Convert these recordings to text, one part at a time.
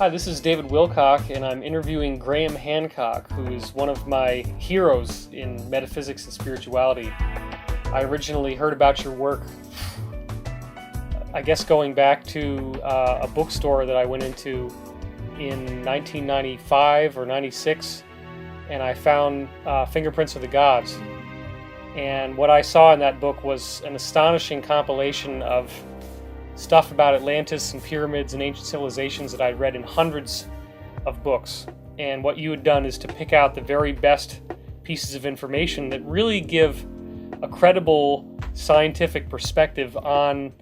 Hi, this is David Wilcock, and I'm interviewing Graham Hancock, who is one of my heroes in metaphysics and spirituality. I originally heard about your work, I guess going back to a bookstore that I went into in 1995 or 96, and I found Fingerprints of the Gods. And what I saw in that book was an astonishing compilation of stuff about Atlantis and pyramids and ancient civilizations that I'd read in hundreds of books. And what you had done is to pick out the very best pieces of information that really give a credible scientific perspective on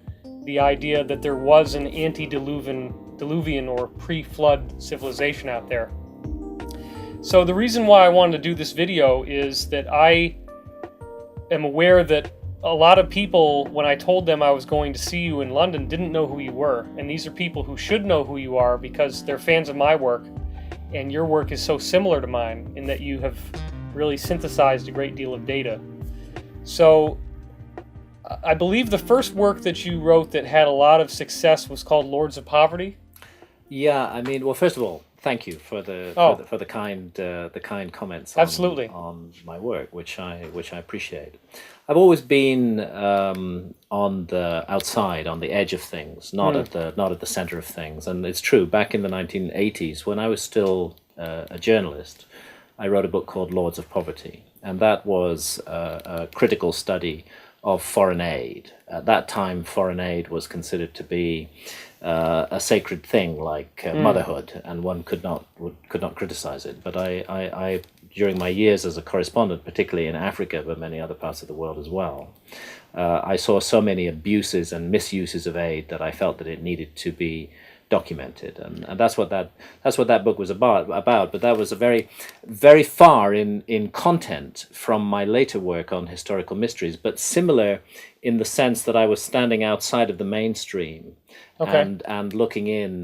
the idea that there was an antediluvian or pre-flood civilization out there. So the reason why I wanted to do this video is that I am aware that a lot of people, when I told them I was going to see you in London, didn't know who you were. And these are people who should know who you are because they're fans of my work. And your work is so similar to mine in that you have really synthesized a great deal of data. So I believe the first work that you wrote that had a lot of success was called Lords of Poverty. Yeah, I mean, well, first of all, thank you for the kind comments. Absolutely. On my work, which I appreciate. I've always been on the outside, on the edge of things, not at the center of things. And it's true. Back in the 1980s, when I was still a journalist, I wrote a book called Lords of Poverty, and that was a critical study of foreign aid. At that time, foreign aid was considered to be a sacred thing, like motherhood, and one could not criticize it. But I during my years as a correspondent, particularly in Africa, but many other parts of the world as well, I saw so many abuses and misuses of aid that I felt that it needed to be documented, and that's what that book was about. But that was a very far in content from my later work on historical mysteries, but similar in the sense that I was standing outside of the mainstream. Okay. And looking in,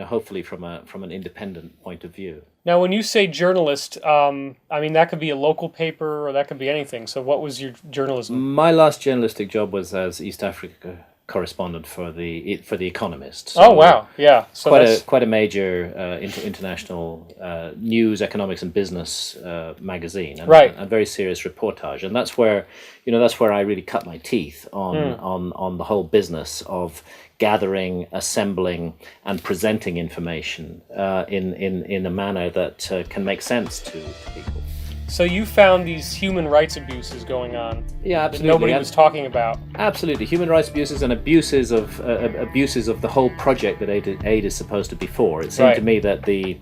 hopefully from an independent point of view. Now, when you say journalist, I mean, that could be a local paper or that could be anything. So what was your journalism? My last journalistic job was as East Africa correspondent for the Economist. So oh wow, yeah. So quite a major international news, economics, and business magazine, and, right. And very serious reportage. And that's where I really cut my teeth on the whole business of gathering, assembling, and presenting information in a manner that can make sense to people. So you found these human rights abuses going on, yeah, absolutely, that nobody was talking about. Absolutely, human rights abuses and abuses of the whole project that aid is supposed to be for. It seemed right. to me that the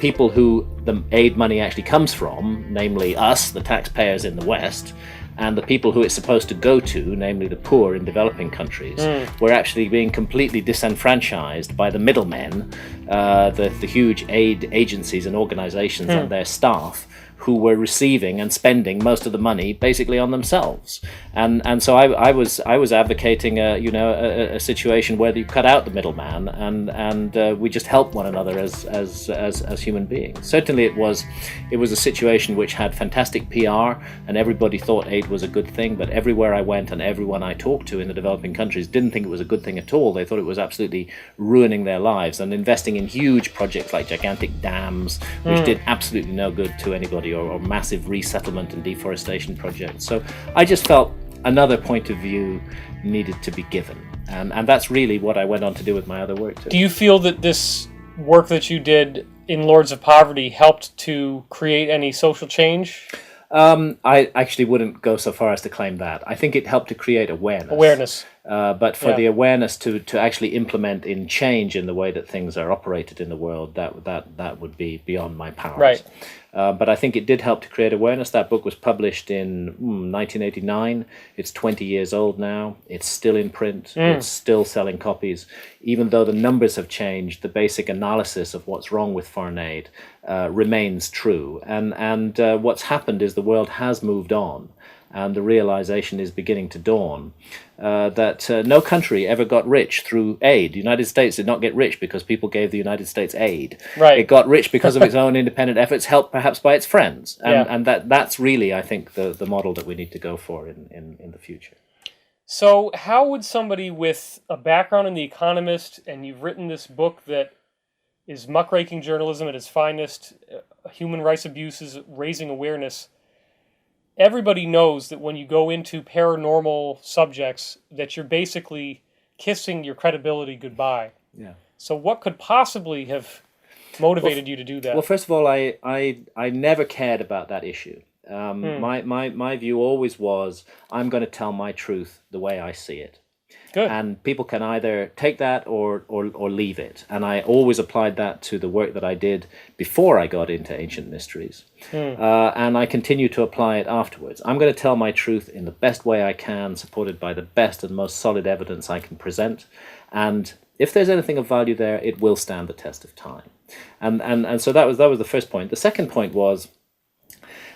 people who the aid money actually comes from, namely us, the taxpayers in the West, and the people who it's supposed to go to, namely the poor in developing countries, were actually being completely disenfranchised by the middlemen, the huge aid agencies and organizations and their staff, who were receiving and spending most of the money basically on themselves, and so I was advocating a situation where you cut out the middleman and we just help one another as human beings. Certainly, it was a situation which had fantastic PR, and everybody thought aid was a good thing. But everywhere I went and everyone I talked to in the developing countries didn't think it was a good thing at all. They thought it was absolutely ruining their lives and investing in huge projects like gigantic dams, which did absolutely no good to anybody. Or massive resettlement and deforestation projects. So I just felt another point of view needed to be given. And that's really what I went on to do with my other work too. Do you feel that this work that you did in Lords of Poverty helped to create any social change? I actually wouldn't go so far as to claim that. I think it helped to create awareness. But for the awareness to actually implement in change in the way that things are operated in the world, that would be beyond my powers. Right. But I think it did help to create awareness. That book was published in 1989. It's 20 years old now. It's still in print. It's still selling copies. Even though the numbers have changed, the basic analysis of what's wrong with foreign aid remains true. And what's happened is the world has moved on. And the realization is beginning to dawn that no country ever got rich through aid. The United States did not get rich because people gave the United States aid. Right. It got rich because of its own independent efforts, helped perhaps by its friends. And that's really, I think, the model that we need to go for in the future. So how would somebody with a background in The Economist, and you've written this book that is muckraking journalism at its finest, human rights abuses, raising awareness. Everybody knows that when you go into paranormal subjects, that you're basically kissing your credibility goodbye. Yeah. So what could possibly have motivated you to do that? Well, first of all, I never cared about that issue. My view always was, I'm going to tell my truth the way I see it. Good. And people can either take that or leave it. And I always applied that to the work that I did before I got into ancient mysteries. And I continue to apply it afterwards. I'm going to tell my truth in the best way I can, supported by the best and most solid evidence I can present. And if there's anything of value there, it will stand the test of time. And so that was the first point. The second point was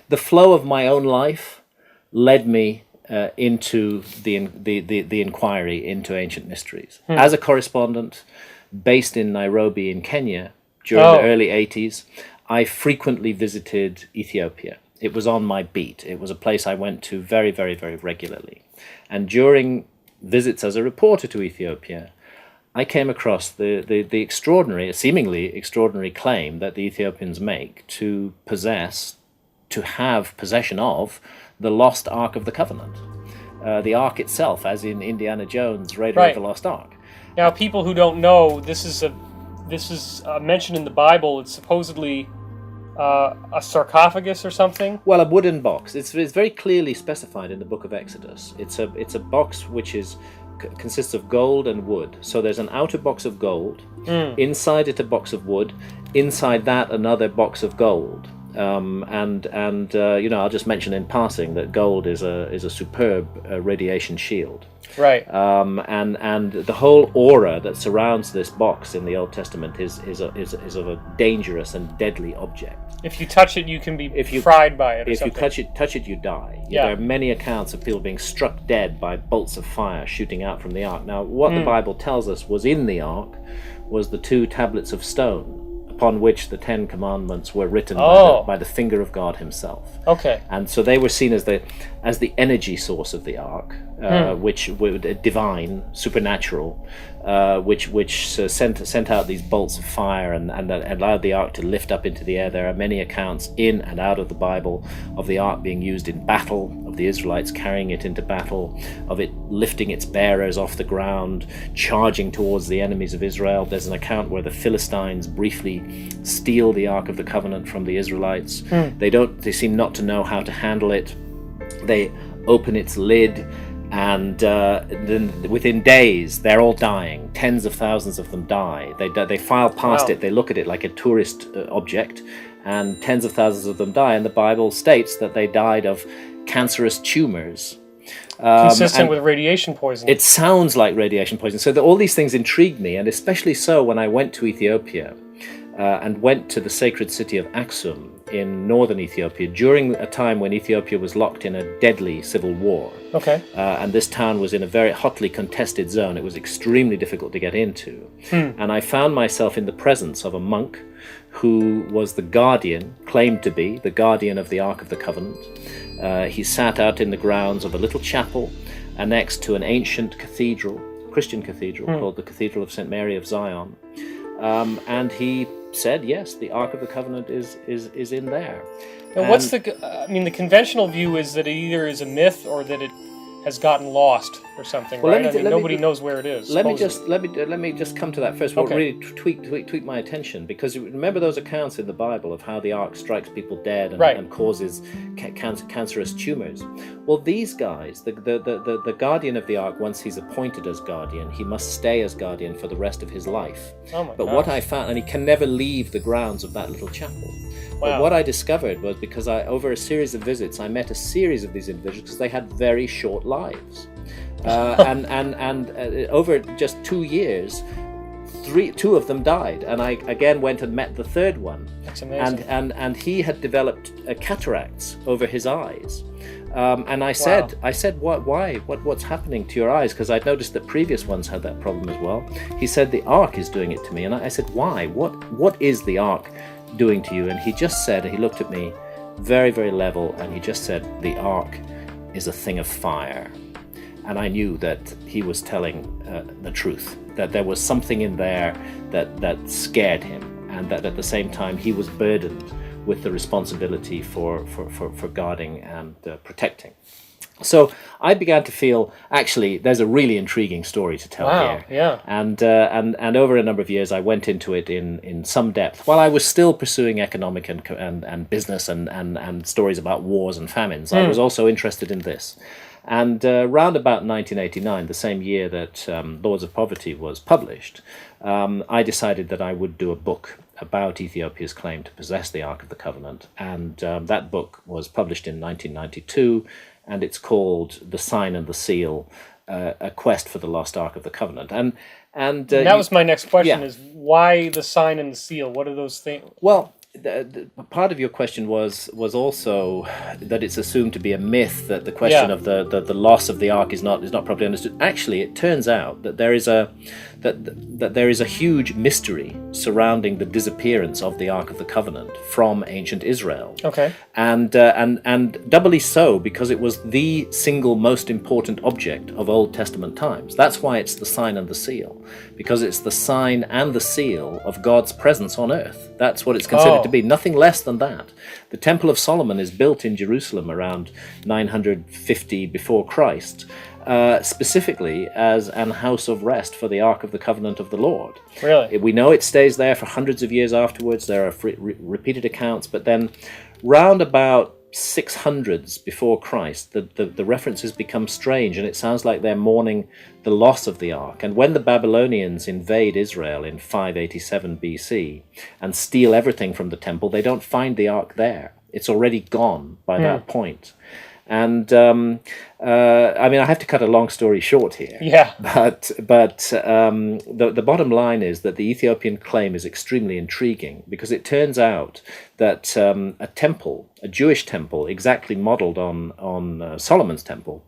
the flow of my own life led me into the inquiry into ancient mysteries. As a correspondent based in Nairobi in Kenya during the early 80s, I frequently visited Ethiopia. It was on my beat. It was a place I went to very, very, very regularly. And during visits as a reporter to Ethiopia, I came across the extraordinary, seemingly extraordinary claim that the Ethiopians make to have possession of the lost Ark of the Covenant. The Ark itself, as in Indiana Jones' Raider of the Lost Ark. Now, people who don't know, this is mentioned in the Bible. It's supposedly a sarcophagus or something. Well, a wooden box. It's very clearly specified in the Book of Exodus. It's a box which consists of gold and wood. So there's an outer box of gold. Inside it, a box of wood. Inside that, another box of gold. I'll just mention in passing that gold is a superb radiation shield. Right. And the whole aura that surrounds this box in the Old Testament is of a dangerous and deadly object. If you touch it, you can be fried by it. If you touch it, you die. Yeah. There are many accounts of people being struck dead by bolts of fire shooting out from the ark. Now, what the Bible tells us was in the ark was the 2 tablets of stone, upon which the 10 Commandments were written by the finger of God Himself. Okay. And so they were seen as the energy source of the ark, which were divine, supernatural, which sent out these bolts of fire and allowed the ark to lift up into the air. There are many accounts in and out of the Bible of the ark being used in battle, of the Israelites carrying it into battle, of it lifting its bearers off the ground, charging towards the enemies of Israel. There's an account where the Philistines briefly steal the Ark of the Covenant from the Israelites. They seem not to know how to handle it. They open its lid, and then within days they're all dying. Tens of thousands of them die. They file past it. They look at it like a tourist object, and tens of thousands of them die. And the Bible states that they died of cancerous tumors. Consistent with radiation poisoning. It sounds like radiation poisoning. So all these things intrigued me, and especially so when I went to Ethiopia and went to the sacred city of Aksum in northern Ethiopia during a time when Ethiopia was locked in a deadly civil war. Okay. And this town was in a very hotly contested zone. It was extremely difficult to get into. And I found myself in the presence of a monk who was the guardian, claimed to be the guardian of the Ark of the Covenant. He sat out in the grounds of a little chapel annexed to an ancient cathedral, Christian cathedral, called the Cathedral of St. Mary of Zion. And he said, yes, the Ark of the Covenant is in there. Now, what's the conventional view is that it either is a myth or that it has gotten lost or something, well, right? Nobody knows where it is. Let me just come to that first. What really tweaked my attention, because remember those accounts in the Bible of how the ark strikes people dead and causes cancerous tumors. Well, these guys, the guardian of the ark, once he's appointed as guardian, he must stay as guardian for the rest of his life. But what I found, and he can never leave the grounds of that little chapel. Wow. But what I discovered was, because over a series of visits, I met a series of these individuals because they had very short lives. And over just 2 years, two of them died, and I again went and met the third one. That's amazing. And he had developed cataracts over his eyes. And I said, why? What's happening to your eyes? Because I'd noticed that previous ones had that problem as well. He said, the ark is doing it to me. And I said, why? What is the ark doing to you? And he just said, he looked at me very, very level, and he just said, the ark is a thing of fire. And I knew that he was telling the truth, that there was something in there that scared him. and that at the same time he was burdened with the responsibility for guarding and protecting. So I began to feel, actually, there's a really intriguing story to tell here. Yeah. And over a number of years, I went into it in some depth, while I was still pursuing economic and business and stories about wars and famines. I was also interested in this. And round about 1989, the same year that Lords of Poverty was published, I decided that I would do a book about Ethiopia's claim to possess the Ark of the Covenant. And that book was published in 1992, and it's called The Sign and the Seal, A Quest for the Lost Ark of the Covenant. And that was my next question, yeah. is why the sign and the seal? What are those things? Well, part of your question was also that it's assumed to be a myth, that the question of the loss of the ark is not properly understood. Actually, it turns out that there is a huge mystery surrounding the disappearance of the Ark of the Covenant from ancient Israel. Okay. And doubly so because it was the single most important object of Old Testament times. That's why it's the sign and the seal, because it's the sign and the seal of God's presence on earth. That's what it's considered to be, nothing less than that. The Temple of Solomon is built in Jerusalem around 950 before Christ, specifically as an house of rest for the Ark of the Covenant of the Lord. Really? We know it stays there for hundreds of years afterwards. There are repeated accounts, but then round about 600s before Christ, the references become strange, and it sounds like they're mourning the loss of the Ark. And when the Babylonians invade Israel in 587 BC and steal everything from the temple, they don't find the Ark there. It's already gone by that point. And I mean, I have to cut a long story short here. Yeah. But the bottom line is that the Ethiopian claim is extremely intriguing, because it turns out that a Jewish temple, exactly modeled on Solomon's temple,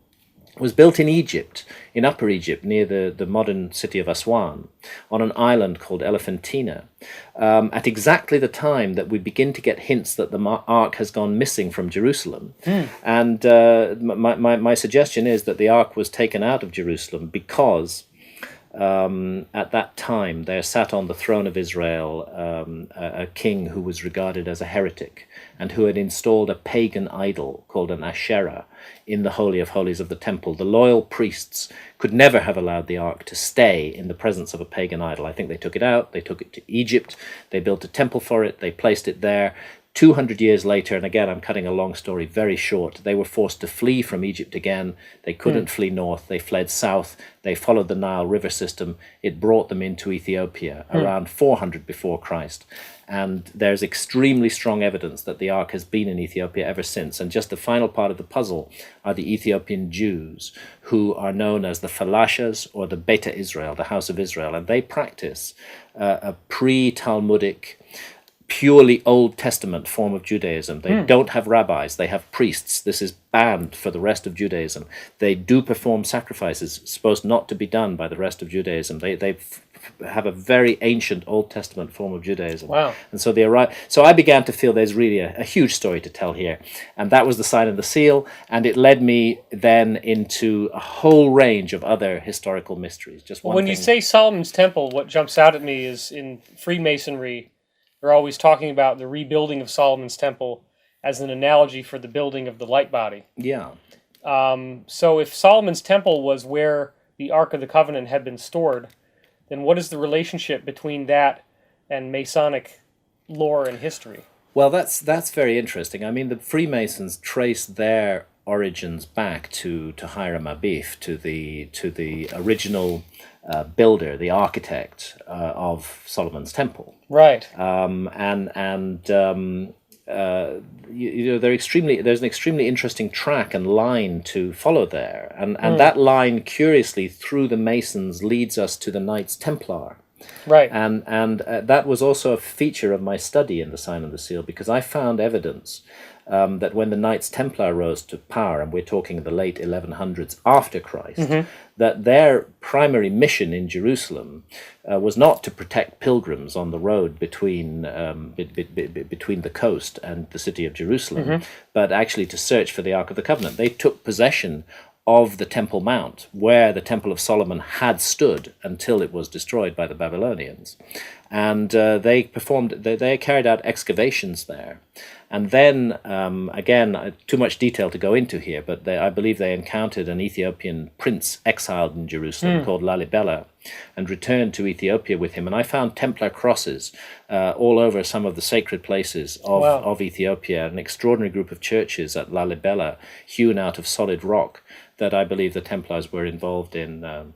was built in Egypt, in Upper Egypt, near the modern city of Aswan, on an island called Elephantina, at exactly the time that we begin to get hints that the Ark has gone missing from Jerusalem. And my suggestion is that the Ark was taken out of Jerusalem because at that time there sat on the throne of Israel a king who was regarded as a heretic, and who had installed a pagan idol called an Asherah in the Holy of Holies of the temple. The loyal priests could never have allowed the Ark to stay in the presence of a pagan idol. I think they took it out, they took it to Egypt, they built a temple for it, they placed it there. 200 years later, and again I'm cutting a long story very short, they were forced to flee from Egypt again. They couldn't flee north, they fled south, they followed the Nile River system. It brought them into Ethiopia around 400 before Christ. And there's extremely strong evidence that the Ark has been in Ethiopia ever since. And just the final part of the puzzle are the Ethiopian Jews, who are known as the Falashas, or the Beta Israel, the House of Israel. And they practice a pre-Talmudic, purely Old Testament form of Judaism. They don't have rabbis, they have priests. This is banned for the rest of Judaism. They do perform sacrifices supposed not to be done by the rest of Judaism. They have a very ancient Old Testament form of Judaism. Wow. And so they arrive. So I began to feel there's really a huge story to tell here. And that was the sign and the seal, and it led me then into a whole range of other historical mysteries. Just one When thing. you say Solomon's Temple, what jumps out at me is, in Freemasonry, they're always talking about the rebuilding of Solomon's Temple as an analogy for the building of the light body. Yeah. So if Solomon's Temple was where the Ark of the Covenant had been stored, then what is the relationship between that and Masonic lore and history? Well, that's very interesting. I mean, the Freemasons trace their origins back to Hiram Abiff, to the original builder, the architect of Solomon's Temple. Right. There's an extremely interesting track and line to follow there, and that line, curiously, through the Masons, leads us to the Knights Templar. Right. And that was also a feature of my study in the Sign and the Seal, because I found evidence that when the Knights Templar rose to power, and we're talking the late 1100s after Christ, that their primary mission in Jerusalem was not to protect pilgrims on the road between the coast and the city of Jerusalem, but actually to search for the Ark of the Covenant. They took possession of the Temple Mount, where the Temple of Solomon had stood until it was destroyed by the Babylonians. and they carried out excavations there. And then, again, too much detail to go into here, but I believe they encountered an Ethiopian prince exiled in Jerusalem called Lalibela, and returned to Ethiopia with him. And I found Templar crosses all over some of the sacred places of Ethiopia, an extraordinary group of churches at Lalibela, hewn out of solid rock, that I believe the Templars were involved in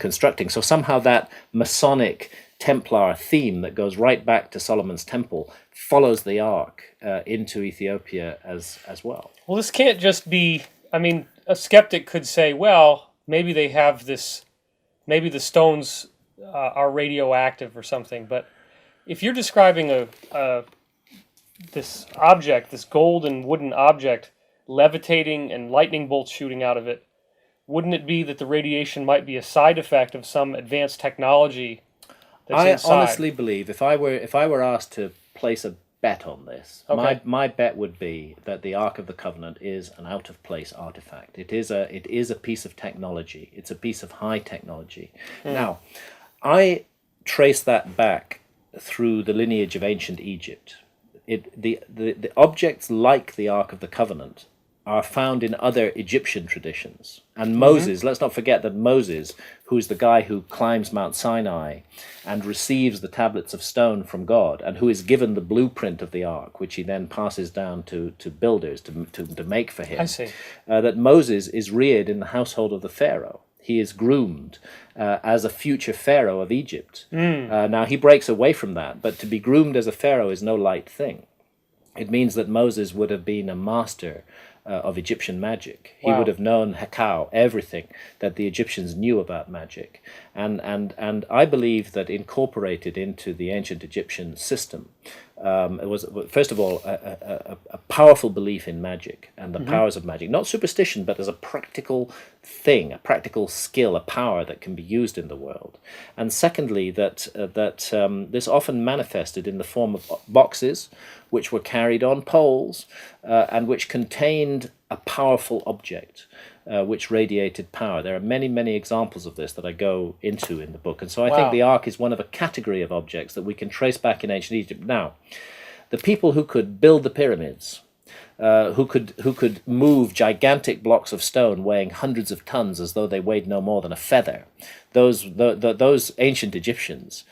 constructing. So somehow that Masonic Templar theme that goes right back to Solomon's Temple follows the Ark into Ethiopia as well. Well, this can't just be, I mean, a skeptic could say, well, maybe they have this, maybe the stones are radioactive or something, but if you're describing this object, this gold and wooden object, levitating and lightning bolts shooting out of it, wouldn't it be that the radiation might be a side effect of some advanced technology that's inside? I honestly believe if I were asked to place a bet on this, my bet would be that the Ark of the Covenant is an out of place artifact. It is a piece of technology. It's a piece of high technology. Now, I trace that back through the lineage of ancient Egypt. The objects like the Ark of the Covenant are found in other Egyptian traditions. And Moses, let's not forget that Moses, who's the guy who climbs Mount Sinai and receives the tablets of stone from God, and who is given the blueprint of the ark, which he then passes down to builders to make for him. I see. That Moses is reared in the household of the Pharaoh. He is groomed as a future Pharaoh of Egypt. Now, he breaks away from that, but to be groomed as a Pharaoh is no light thing. It means that Moses would have been a master of Egyptian magic. He would have known Hakau, everything that the Egyptians knew about magic. And I believe that incorporated into the ancient Egyptian system, it was, first of all, a powerful belief in magic and the powers of magic. Not superstition, but as a practical thing, a practical skill, a power that can be used in the world. And secondly, that this often manifested in the form of boxes, which were carried on poles, and which contained a powerful object, which radiated power. There are many, many examples of this that I go into in the book. And so I think the Ark is one of a category of objects that we can trace back in ancient Egypt. Now, the people who could build the pyramids, who could move gigantic blocks of stone weighing hundreds of tons as though they weighed no more than a feather, those ancient Egyptians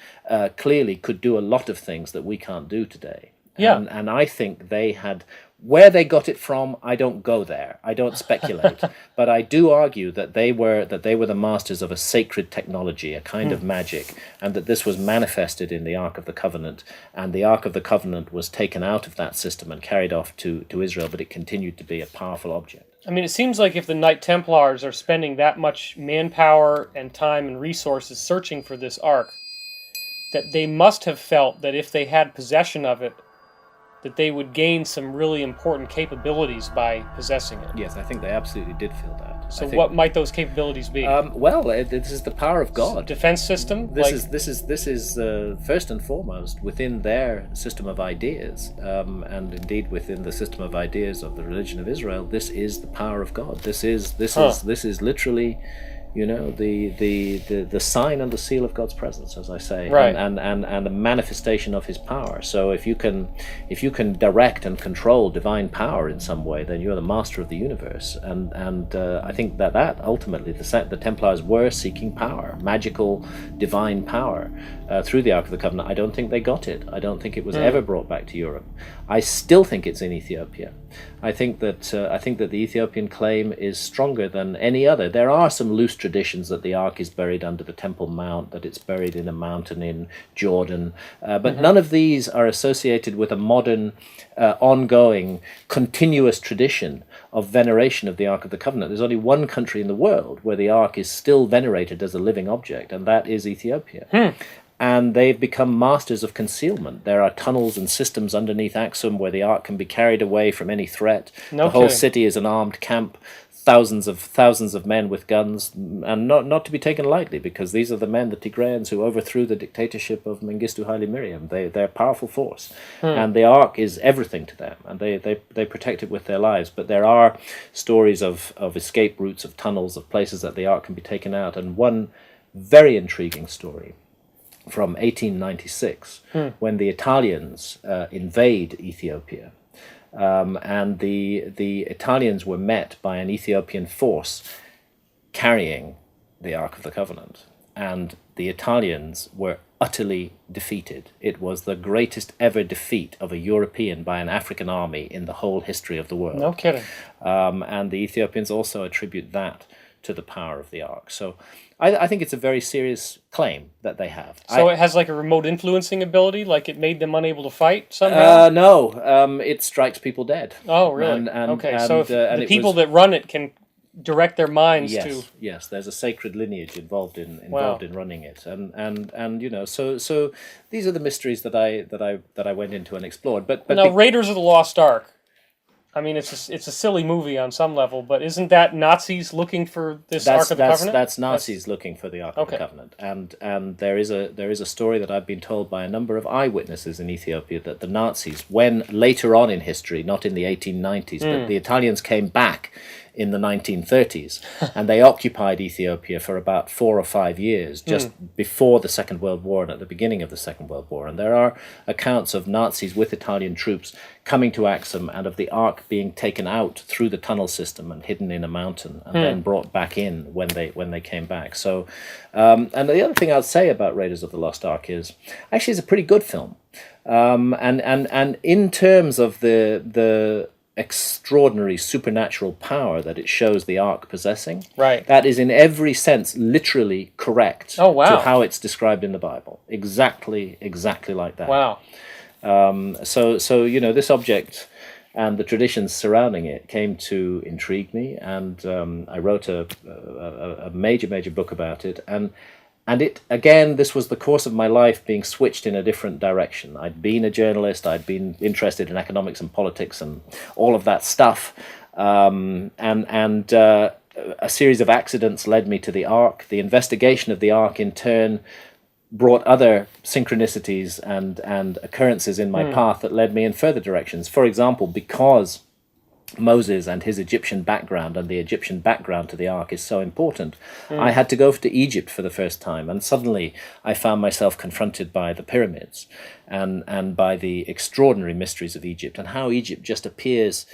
clearly could do a lot of things that we can't do today. Yeah. And I think they had, where they got it from, I don't go there. I don't speculate. But I do argue that they were the masters of a sacred technology, a kind of magic, and that this was manifested in the Ark of the Covenant. And the Ark of the Covenant was taken out of that system and carried off to Israel, but it continued to be a powerful object. I mean, it seems like if the Knight Templars are spending that much manpower and time and resources searching for this Ark, that they must have felt that if they had possession of it, that they would gain some really important capabilities by possessing it. Yes, I think they absolutely did feel that. So what might those capabilities be? This is the power of God. Defense system? This is first and foremost within their system of ideas, and indeed within the system of ideas of the religion of Israel. This is the power of God. This is literally, the sign and the seal of God's presence, as I say, right. and a manifestation of His power. So if you can direct and control divine power in some way, then you're the master of the universe. And I think that ultimately the Templars were seeking power, magical divine power, through the Ark of the Covenant. I don't think they got it. I don't think it was ever brought back to Europe. I still think it's in Ethiopia. I think that the Ethiopian claim is stronger than any other. There are some loose traditions that the Ark is buried under the Temple Mount, that it's buried in a mountain in Jordan, but none of these are associated with a modern, ongoing, continuous tradition of veneration of the Ark of the Covenant. There's only one country in the world where the Ark is still venerated as a living object, and that is Ethiopia. And they've become masters of concealment. There are tunnels and systems underneath Axum where the Ark can be carried away from any threat. The whole city is an armed camp, thousands of men with guns, and not to be taken lightly, because these are the men, the Tigrayans, who overthrew the dictatorship of Mengistu Haile Mariam. They're a powerful force, and the Ark is everything to them, and they protect it with their lives. But there are stories of escape routes, of tunnels, of places that the Ark can be taken out, and one very intriguing story from 1896, when the Italians invade Ethiopia. And the Italians were met by an Ethiopian force carrying the Ark of the Covenant. And the Italians were utterly defeated. It was the greatest ever defeat of a European by an African army in the whole history of the world. No kidding. And the Ethiopians also attribute that to the power of the Ark. So I think it's a very serious claim that they have. So it has like a remote influencing ability, like it made them unable to fight somehow? No, it strikes people dead. Oh, really? Okay, so if the people that run it can direct their minds to... Yes, there's a sacred lineage involved in running it, and you know, so these are the mysteries that I went into and explored. But now, Raiders of the Lost Ark. I mean, it's a silly movie on some level, but isn't that Nazis looking for this Ark of the Covenant? That's Nazis looking for the Ark of the Covenant, and there is a story that I've been told by a number of eyewitnesses in Ethiopia that the Nazis, when later on in history, not in the 1890s, but the Italians came back in the 1930s, and they occupied Ethiopia for about 4 or 5 years, just before the Second World War and at the beginning of the Second World War. And there are accounts of Nazis with Italian troops coming to Axum and of the Ark being taken out through the tunnel system and hidden in a mountain and then brought back in when they came back. So, and the other thing I'd say about Raiders of the Lost Ark is, actually it's a pretty good film. And in terms of the extraordinary supernatural power that it shows the Ark possessing, right, that is in every sense literally correct to how it's described in the Bible. Exactly like that. Wow. So you know, this object and the traditions surrounding it came to intrigue me, and I wrote a major book about it, and it, again, this was the course of my life being switched in a different direction. I'd been a journalist, I'd been interested in economics and politics and all of that stuff. And a series of accidents led me to the Ark. The investigation of the Ark, in turn, brought other synchronicities and occurrences in my path that led me in further directions. For example, because Moses and his Egyptian background and the Egyptian background to the Ark is so important, I had to go to Egypt for the first time, and suddenly I found myself confronted by the pyramids and by the extraordinary mysteries of Egypt, and how Egypt just appears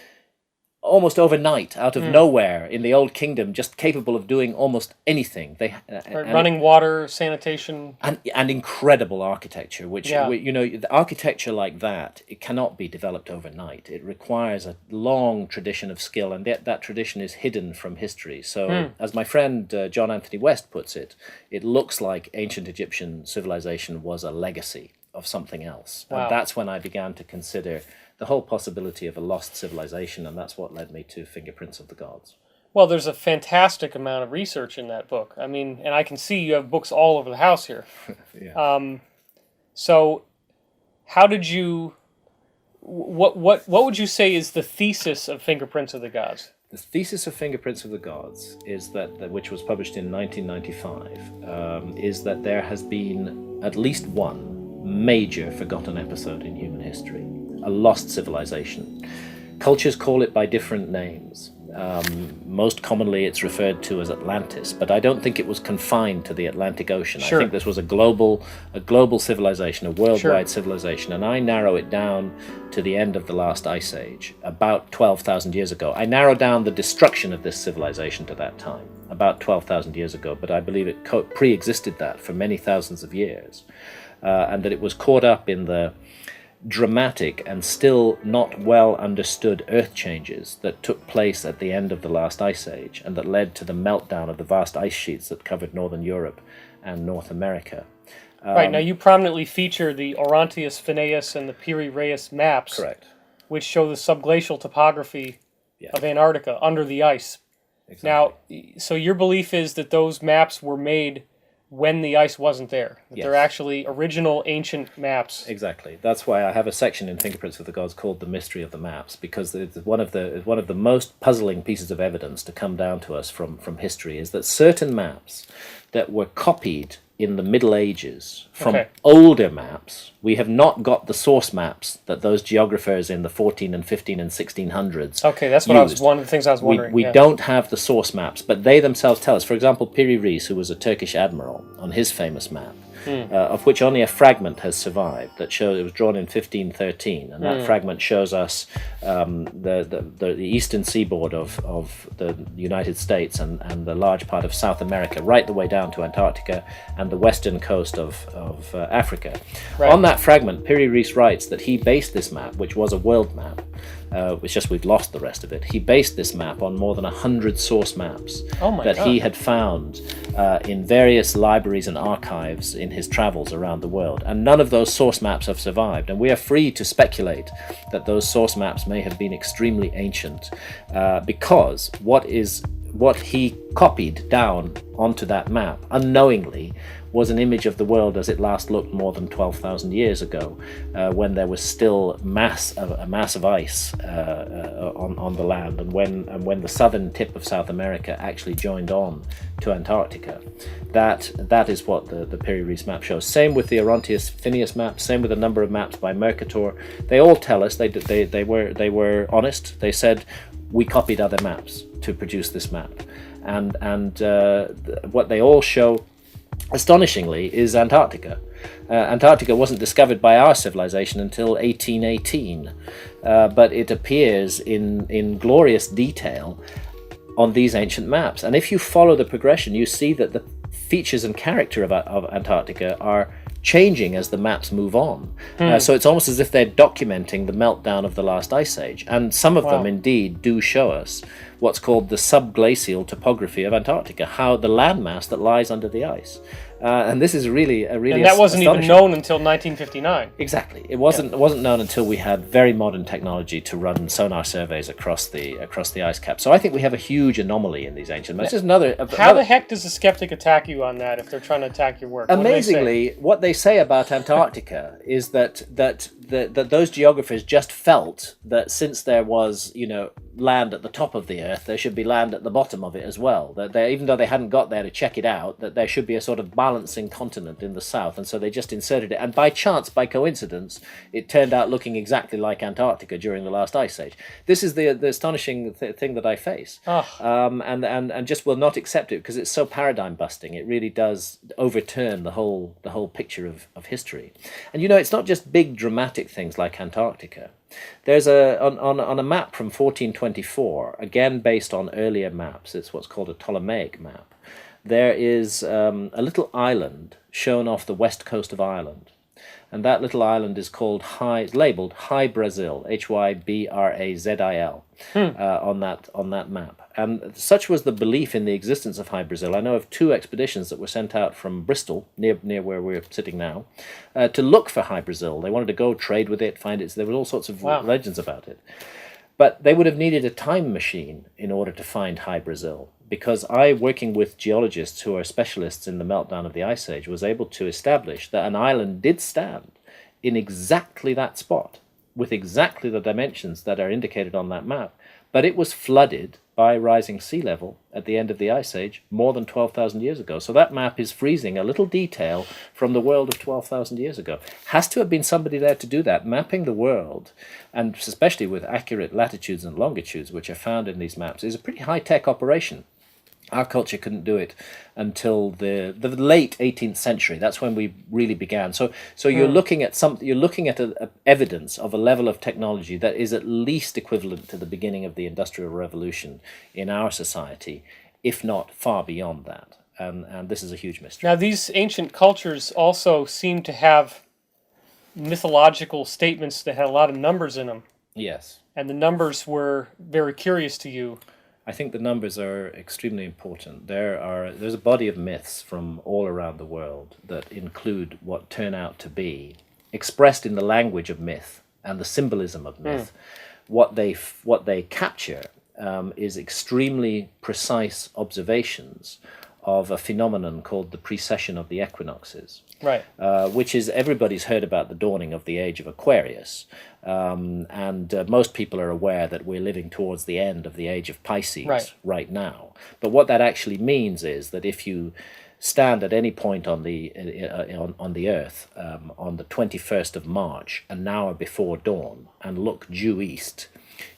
almost overnight, out of nowhere, in the Old Kingdom, just capable of doing almost anything. They running water, sanitation, and incredible architecture. Which you know, the architecture like that, it cannot be developed overnight. It requires a long tradition of skill, and yet that tradition is hidden from history. So, as my friend John Anthony West puts it, it looks like ancient Egyptian civilization was a legacy of something else, and that's when I began to consider the whole possibility of a lost civilization, and that's what led me to Fingerprints of the Gods. Well, there's a fantastic amount of research in that book. I mean, and I can see you have books all over the house here. So, how did you? What would you say is the thesis of Fingerprints of the Gods? The thesis of Fingerprints of the Gods is that which was published in 1995, is that there has been at least one major forgotten episode in human history. A lost civilization. Cultures call it by different names. Most commonly it's referred to as Atlantis, but I don't think it was confined to the Atlantic Ocean. Sure. I think this was a global civilization, a worldwide civilization, and I narrow it down to the end of the last ice age, about 12,000 years ago. I narrow down the destruction of this civilization to that time, about 12,000 years ago, but I believe it pre-existed that for many thousands of years, and that it was caught up in the dramatic and still not well understood earth changes that took place at the end of the last ice age, and that led to the meltdown of the vast ice sheets that covered northern Europe and North America. Right, now you prominently feature the Orontius Phineas and the Piri Reis maps, Correct. Which show the subglacial topography of Antarctica under the ice. Exactly. Now, so your belief is that those maps were made when the ice wasn't there. That they're actually original ancient maps. Exactly. That's why I have a section in Fingerprints of the Gods called The Mystery of the Maps, because it's one of the most puzzling pieces of evidence to come down to us from history is that certain maps that were copied in the Middle Ages from older maps, we have not got the source maps that those geographers in the 14 and 15 and 1600s Okay, that's what used. one of the things I was wondering. We don't have the source maps, but they themselves tell us. For example, Piri Reis, who was a Turkish admiral, on his famous map, of which only a fragment has survived. That shows it was drawn in 1513, and that fragment shows us the eastern seaboard of the United States and the large part of South America, right the way down to Antarctica and the western coast of Africa. Right. On that fragment, Piri Reis writes that he based this map, which was a world map. It's just we've lost the rest of it. He based this map on more than 100 source maps he had found in various libraries and archives in his travels around the world. And none of those source maps have survived. And we are free to speculate that those source maps may have been extremely ancient because what he copied down onto that map unknowingly was an image of the world as it last looked more than 12,000 years ago, when there was still a mass of ice on the land, and when the southern tip of South America actually joined on to Antarctica. That is what the Piri Reis map shows. Same with the Orontius Phineas map. Same with a number of maps by Mercator. They all tell us they were honest. They said we copied other maps to produce this map, and what they all show, astonishingly, is Antarctica. Antarctica wasn't discovered by our civilization until 1818, but it appears in glorious detail on these ancient maps. And if you follow the progression, you see that the features and character of Antarctica are changing as the maps move on. So it's almost as if they're documenting the meltdown of the last ice age. And some of them indeed do show us what's called the subglacial topography of Antarctica, how the landmass that lies under the ice. And this is really and that wasn't even known until 1959. Exactly, it wasn't known until we had very modern technology to run sonar surveys across the ice cap. So I think we have a huge anomaly in these ancient maps. How the heck does a skeptic attack you on that if they're trying to attack your work? Amazingly, what they say about Antarctica is that those geographers just felt that since there was land at the top of the earth, there should be land at the bottom of it as well. That even though they hadn't got there to check it out, that there should be a sort of balancing continent in the south, and so they just inserted it. And by chance, by coincidence, it turned out looking exactly like Antarctica during the last ice age. This is the astonishing thing that I face, and just will not accept it because it's so paradigm busting. It really does overturn the whole picture of history. And it's not just big dramatic things like Antarctica. There's on a map from 1424, again based on earlier maps. It's what's called a Ptolemaic map. There is a little island shown off the west coast of Ireland, and that little island is labeled Hy-Brasil, Hybrazil, on that map. And such was the belief in the existence of Hy-Brasil. I know of 2 expeditions that were sent out from Bristol, near where we're sitting now, to look for Hy-Brasil. They wanted to go trade with it, find it. So there were all sorts of legends about it. But they would have needed a time machine in order to find Hy-Brasil, because I, working with geologists who are specialists in the meltdown of the Ice Age, was able to establish that an island did stand in exactly that spot, with exactly the dimensions that are indicated on that map, but it was flooded by rising sea level at the end of the Ice Age more than 12,000 years ago. So that map is freezing a little detail from the world of 12,000 years ago. Has to have been somebody there to do that. Mapping the world, and especially with accurate latitudes and longitudes, which are found in these maps, is a pretty high-tech operation. Our culture couldn't do it until the late 18th century. That's when we really began. So you're looking at evidence of a level of technology that is at least equivalent to the beginning of the Industrial Revolution in our society, if not far beyond that. And this is a huge mystery. Now, these ancient cultures also seem to have mythological statements that had a lot of numbers in them. Yes. And the numbers were very curious to you. I think the numbers are extremely important. There's a body of myths from all around the world that include what turn out to be, expressed in the language of myth and the symbolism of myth. What they capture is extremely precise observations of a phenomenon called the precession of the equinoxes. Right. Which is, everybody's heard about the dawning of the age of Aquarius. And most people are aware that we're living towards the end of the age of Pisces right now. But what that actually means is that if you stand at any point on the Earth on the 21st of March, an hour before dawn, and look due east,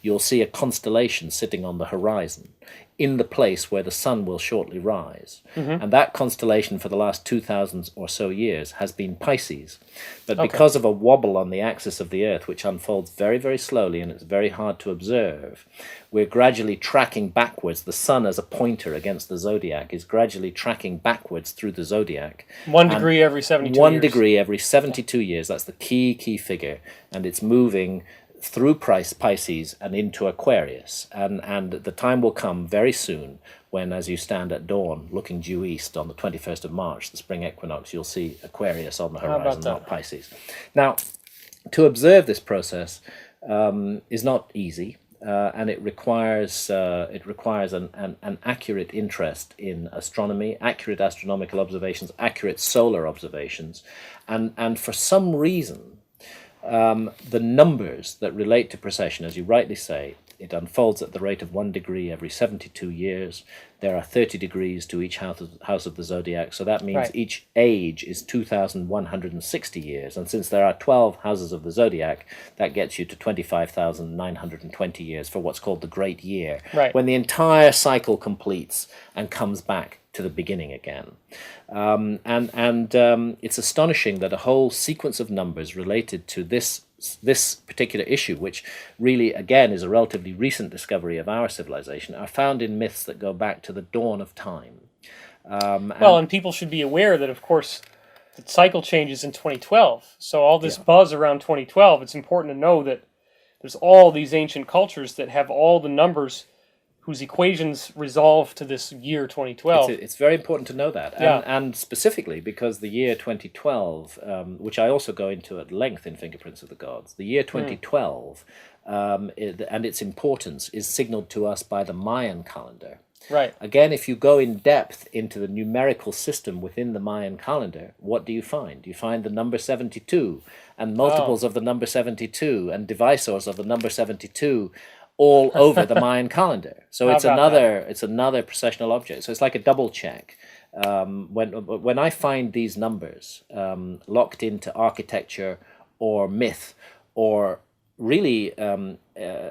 you'll see a constellation sitting on the horizon. in the place where the sun will shortly rise. And that constellation for the last 2,000 or so years has been Pisces. But because of a wobble on the axis of the Earth, which unfolds very, very slowly and it's very hard to observe, we're gradually tracking backwards. The sun as a pointer against the zodiac is gradually tracking backwards through the zodiac. 1 degree every 72 years. 1 degree every 72 years. That's the key figure. And it's moving through Pisces and into Aquarius. And the time will come very soon when, as you stand at dawn looking due east on the 21st of March, the spring equinox, you'll see Aquarius on the horizon, not Pisces. Now, to observe this process is not easy. And it requires an accurate interest in astronomy, accurate astronomical observations, accurate solar observations, and for some reason, the numbers that relate to precession, as you rightly say, it unfolds at the rate of 1 degree every 72 years. There are 30 degrees to each house of the zodiac, so that means each age is 2,160 years. And since there are 12 houses of the zodiac, that gets you to 25,920 years for what's called the Great Year, when the entire cycle completes and comes back to the beginning again. It's astonishing that a whole sequence of numbers related to this particular issue, which really, again, is a relatively recent discovery of our civilization, are found in myths that go back to the dawn of time. And people should be aware that, of course, the cycle changes in 2012. So all this buzz around 2012, it's important to know that there's all these ancient cultures that have all the numbers whose equations resolve to this year 2012. It's very important to know that. And specifically because the year 2012, which I also go into at length in Fingerprints of the Gods, the year 2012 and its importance is signaled to us by the Mayan calendar. Right. Again, if you go in depth into the numerical system within the Mayan calendar, what do you find? You find the number 72 and multiples of the number 72 and divisors of the number 72 all over the Mayan calendar. So it's another precessional object. So it's like a double check. When I find these numbers locked into architecture or myth or really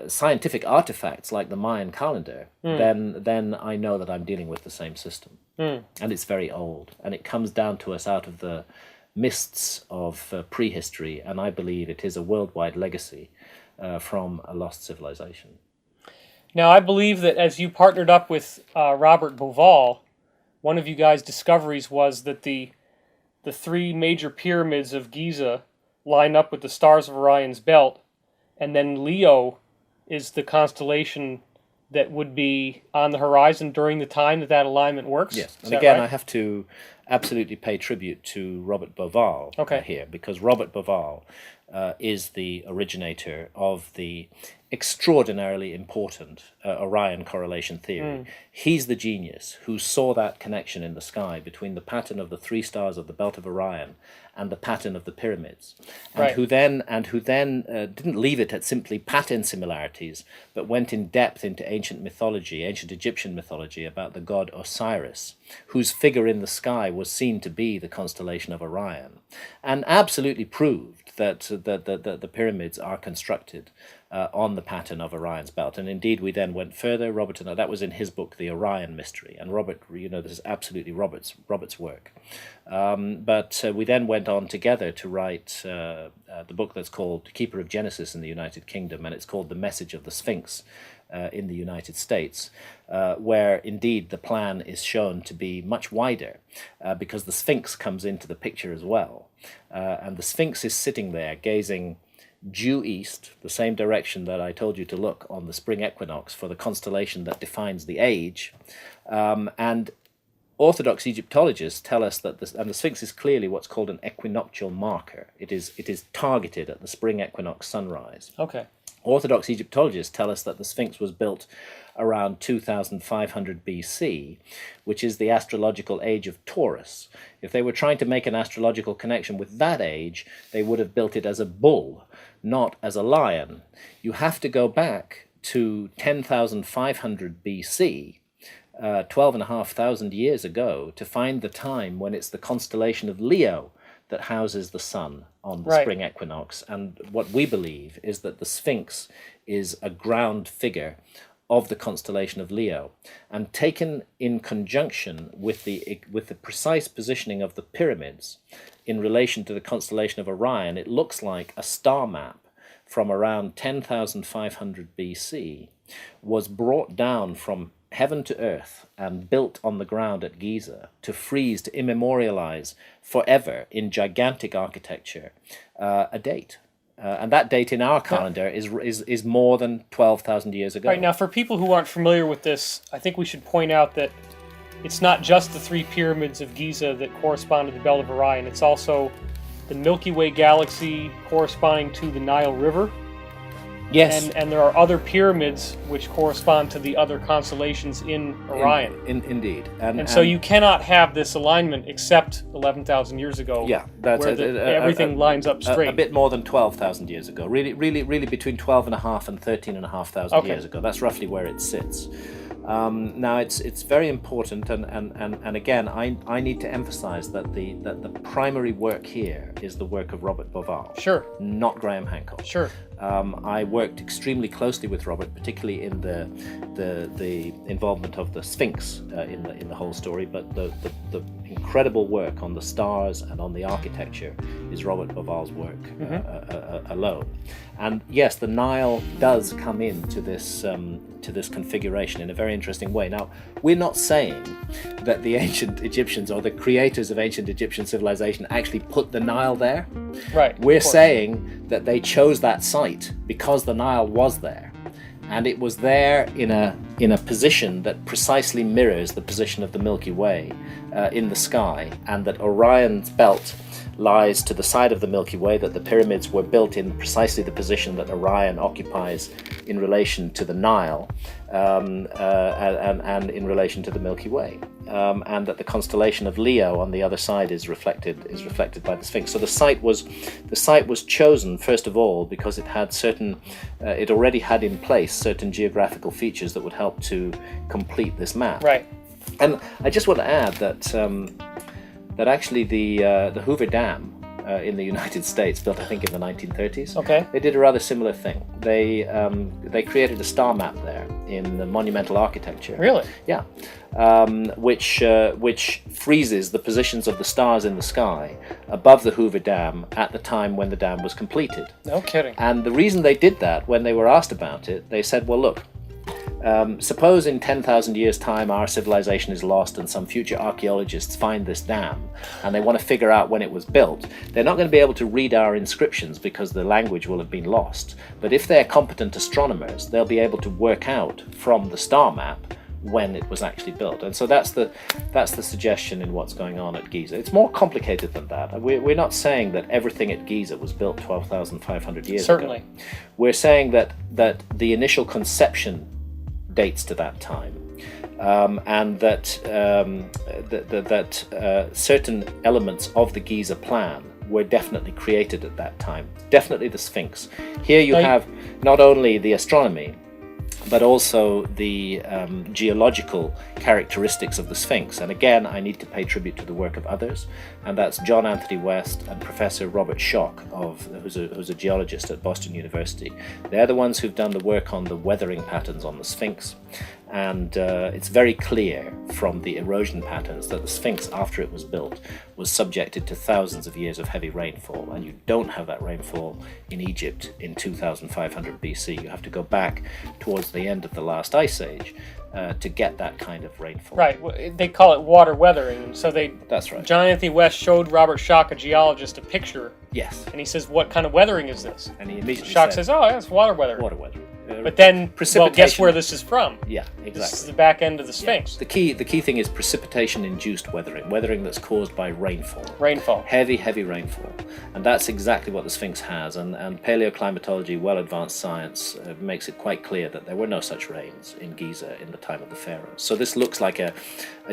scientific artifacts like the Mayan calendar, then I know that I'm dealing with the same system. And it's very old. And it comes down to us out of the mists of prehistory. And I believe it is a worldwide legacy from a lost civilization. Now, I believe that as you partnered up with Robert Bauval, one of you guys' discoveries was that the 3 major pyramids of Giza line up with the stars of Orion's belt, and then Leo is the constellation that would be on the horizon during the time that alignment works? Yes, and again, right? I have to absolutely pay tribute to Robert Bauval here, because Robert Bauval is the originator of the extraordinarily important Orion correlation theory. He's the genius who saw that connection in the sky between the pattern of the 3 stars of the belt of Orion and the pattern of the pyramids, and who then didn't leave it at simply pattern similarities, but went in depth into ancient mythology, ancient Egyptian mythology, about the god Osiris, whose figure in the sky was seen to be the constellation of Orion, and absolutely proved that the pyramids are constructed on the pattern of Orion's belt. And indeed, we then went further. Robert and I, that was in his book, The Orion Mystery. And Robert, this is absolutely Robert's work. But we then went on together to write the book that's called Keeper of Genesis in the United Kingdom, and it's called The Message of the Sphinx in the United States, where indeed the plan is shown to be much wider, because the Sphinx comes into the picture as well. And the Sphinx is sitting there gazing due east, the same direction that I told you to look on the spring equinox for the constellation that defines the age. And Orthodox Egyptologists tell us that the Sphinx is clearly what's called an equinoctial marker. It is targeted at the spring equinox sunrise. Okay. Orthodox Egyptologists tell us that the Sphinx was built around 2500 BC, which is the astrological age of Taurus. If they were trying to make an astrological connection with that age, they would have built it as a bull, not as a lion. You have to go back to 10,500 BC, 12,500 years ago, to find the time when it's the constellation of Leo that houses the sun on the spring equinox. And what we believe is that the Sphinx is a ground figure of the constellation of Leo, and taken in conjunction with the precise positioning of the pyramids in relation to the constellation of Orion, it looks like a star map from around 10,500 BC was brought down from heaven to earth and built on the ground at Giza to freeze, to immemorialize forever in gigantic architecture a date. And that date in our calendar is more than 12,000 years ago. Right, now for people who aren't familiar with this, I think we should point out that it's not just the three pyramids of Giza that correspond to the Belt of Orion. It's also the Milky Way galaxy corresponding to the Nile River. Yes. And there are other pyramids which correspond to the other constellations in Orion. Indeed. And so you cannot have this alignment except 11,000 years ago. Yeah, that's where everything lines up straight. A bit more than 12,000 years ago. Really between 12,500 and 13,500 years ago. That's roughly where it sits. Now it's very important, and again, I need to emphasize that the primary work here is the work of Robert Bauval. Sure. Not Graham Hancock. Sure. I worked extremely closely with Robert, particularly in the involvement of the Sphinx in the whole story. But the incredible work on the stars and on the architecture is Robert Bauval's work alone. And yes, the Nile does come into this configuration in a very interesting way. Now, we're not saying that the ancient Egyptians or the creators of ancient Egyptian civilization actually put the Nile there. Right. We're saying that they chose that site because the Nile was there, and it was there in a position that precisely mirrors the position of the Milky Way in the sky, and that Orion's belt lies to the side of the Milky Way, that the pyramids were built in precisely the position that Orion occupies in relation to the Nile and in relation to the Milky Way, and that the constellation of Leo on the other side is reflected by the Sphinx. So the site was chosen first of all because it had it already had in place certain geographical features that would help to complete this map. Right. And I just want to add that actually the Hoover Dam in the United States, built I think in the 1930s, okay, they did a rather similar thing. They created a star map there in the monumental architecture. Really? Yeah, which freezes the positions of the stars in the sky above the Hoover Dam at the time when the dam was completed. No kidding. And the reason they did that, when they were asked about it, they said, well, look, suppose in 10,000 years' time our civilization is lost and some future archaeologists find this dam and they want to figure out when it was built. They're not going to be able to read our inscriptions because the language will have been lost. But if they're competent astronomers, they'll be able to work out from the star map when it was actually built. And so that's the suggestion in what's going on at Giza. It's more complicated than that. We're not saying that everything at Giza was built 12,500 years Certainly. ago. We're saying that the initial conception dates to that time, and that certain elements of the Giza plan were definitely created at that time. Definitely the Sphinx. Here you have not only the astronomy, but also the geological characteristics of the Sphinx. And again, I need to pay tribute to the work of others, and that's John Anthony West and Professor Robert Schock, who's a geologist at Boston University. They're the ones who've done the work on the weathering patterns on the Sphinx. And it's very clear from the erosion patterns that the Sphinx, after it was built, was subjected to thousands of years of heavy rainfall. And you don't have that rainfall in Egypt in 2500 BC. You have to go back towards the end of the last ice age to get that kind of rainfall. Right. They call it water weathering. So That's right. John Anthony West showed Robert Schock, a geologist, a picture. Yes. And he says, "What kind of weathering is this?" And he immediately Schock says, "Oh, that's water weathering." Water weathering. But then, precipitation. well, guess where this is from? Yeah, exactly. This is the back end of the Sphinx. Yeah. The key thing is precipitation-induced weathering that's caused by rainfall. Rainfall. Heavy rainfall. And that's exactly what the Sphinx has. And paleoclimatology, well-advanced science, makes it quite clear that there were no such rains in Giza in the time of the pharaohs. So this looks like a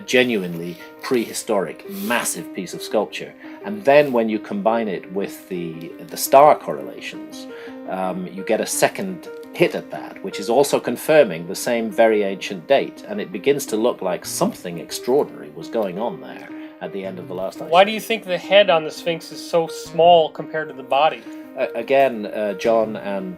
genuinely prehistoric, massive piece of sculpture. And then when you combine it with the star correlations, you get a second hit at that, which is also confirming the same very ancient date, and it begins to look like something extraordinary was going on there at the end of the last ice age. Why do you think the head on the Sphinx is so small compared to the body? again, John and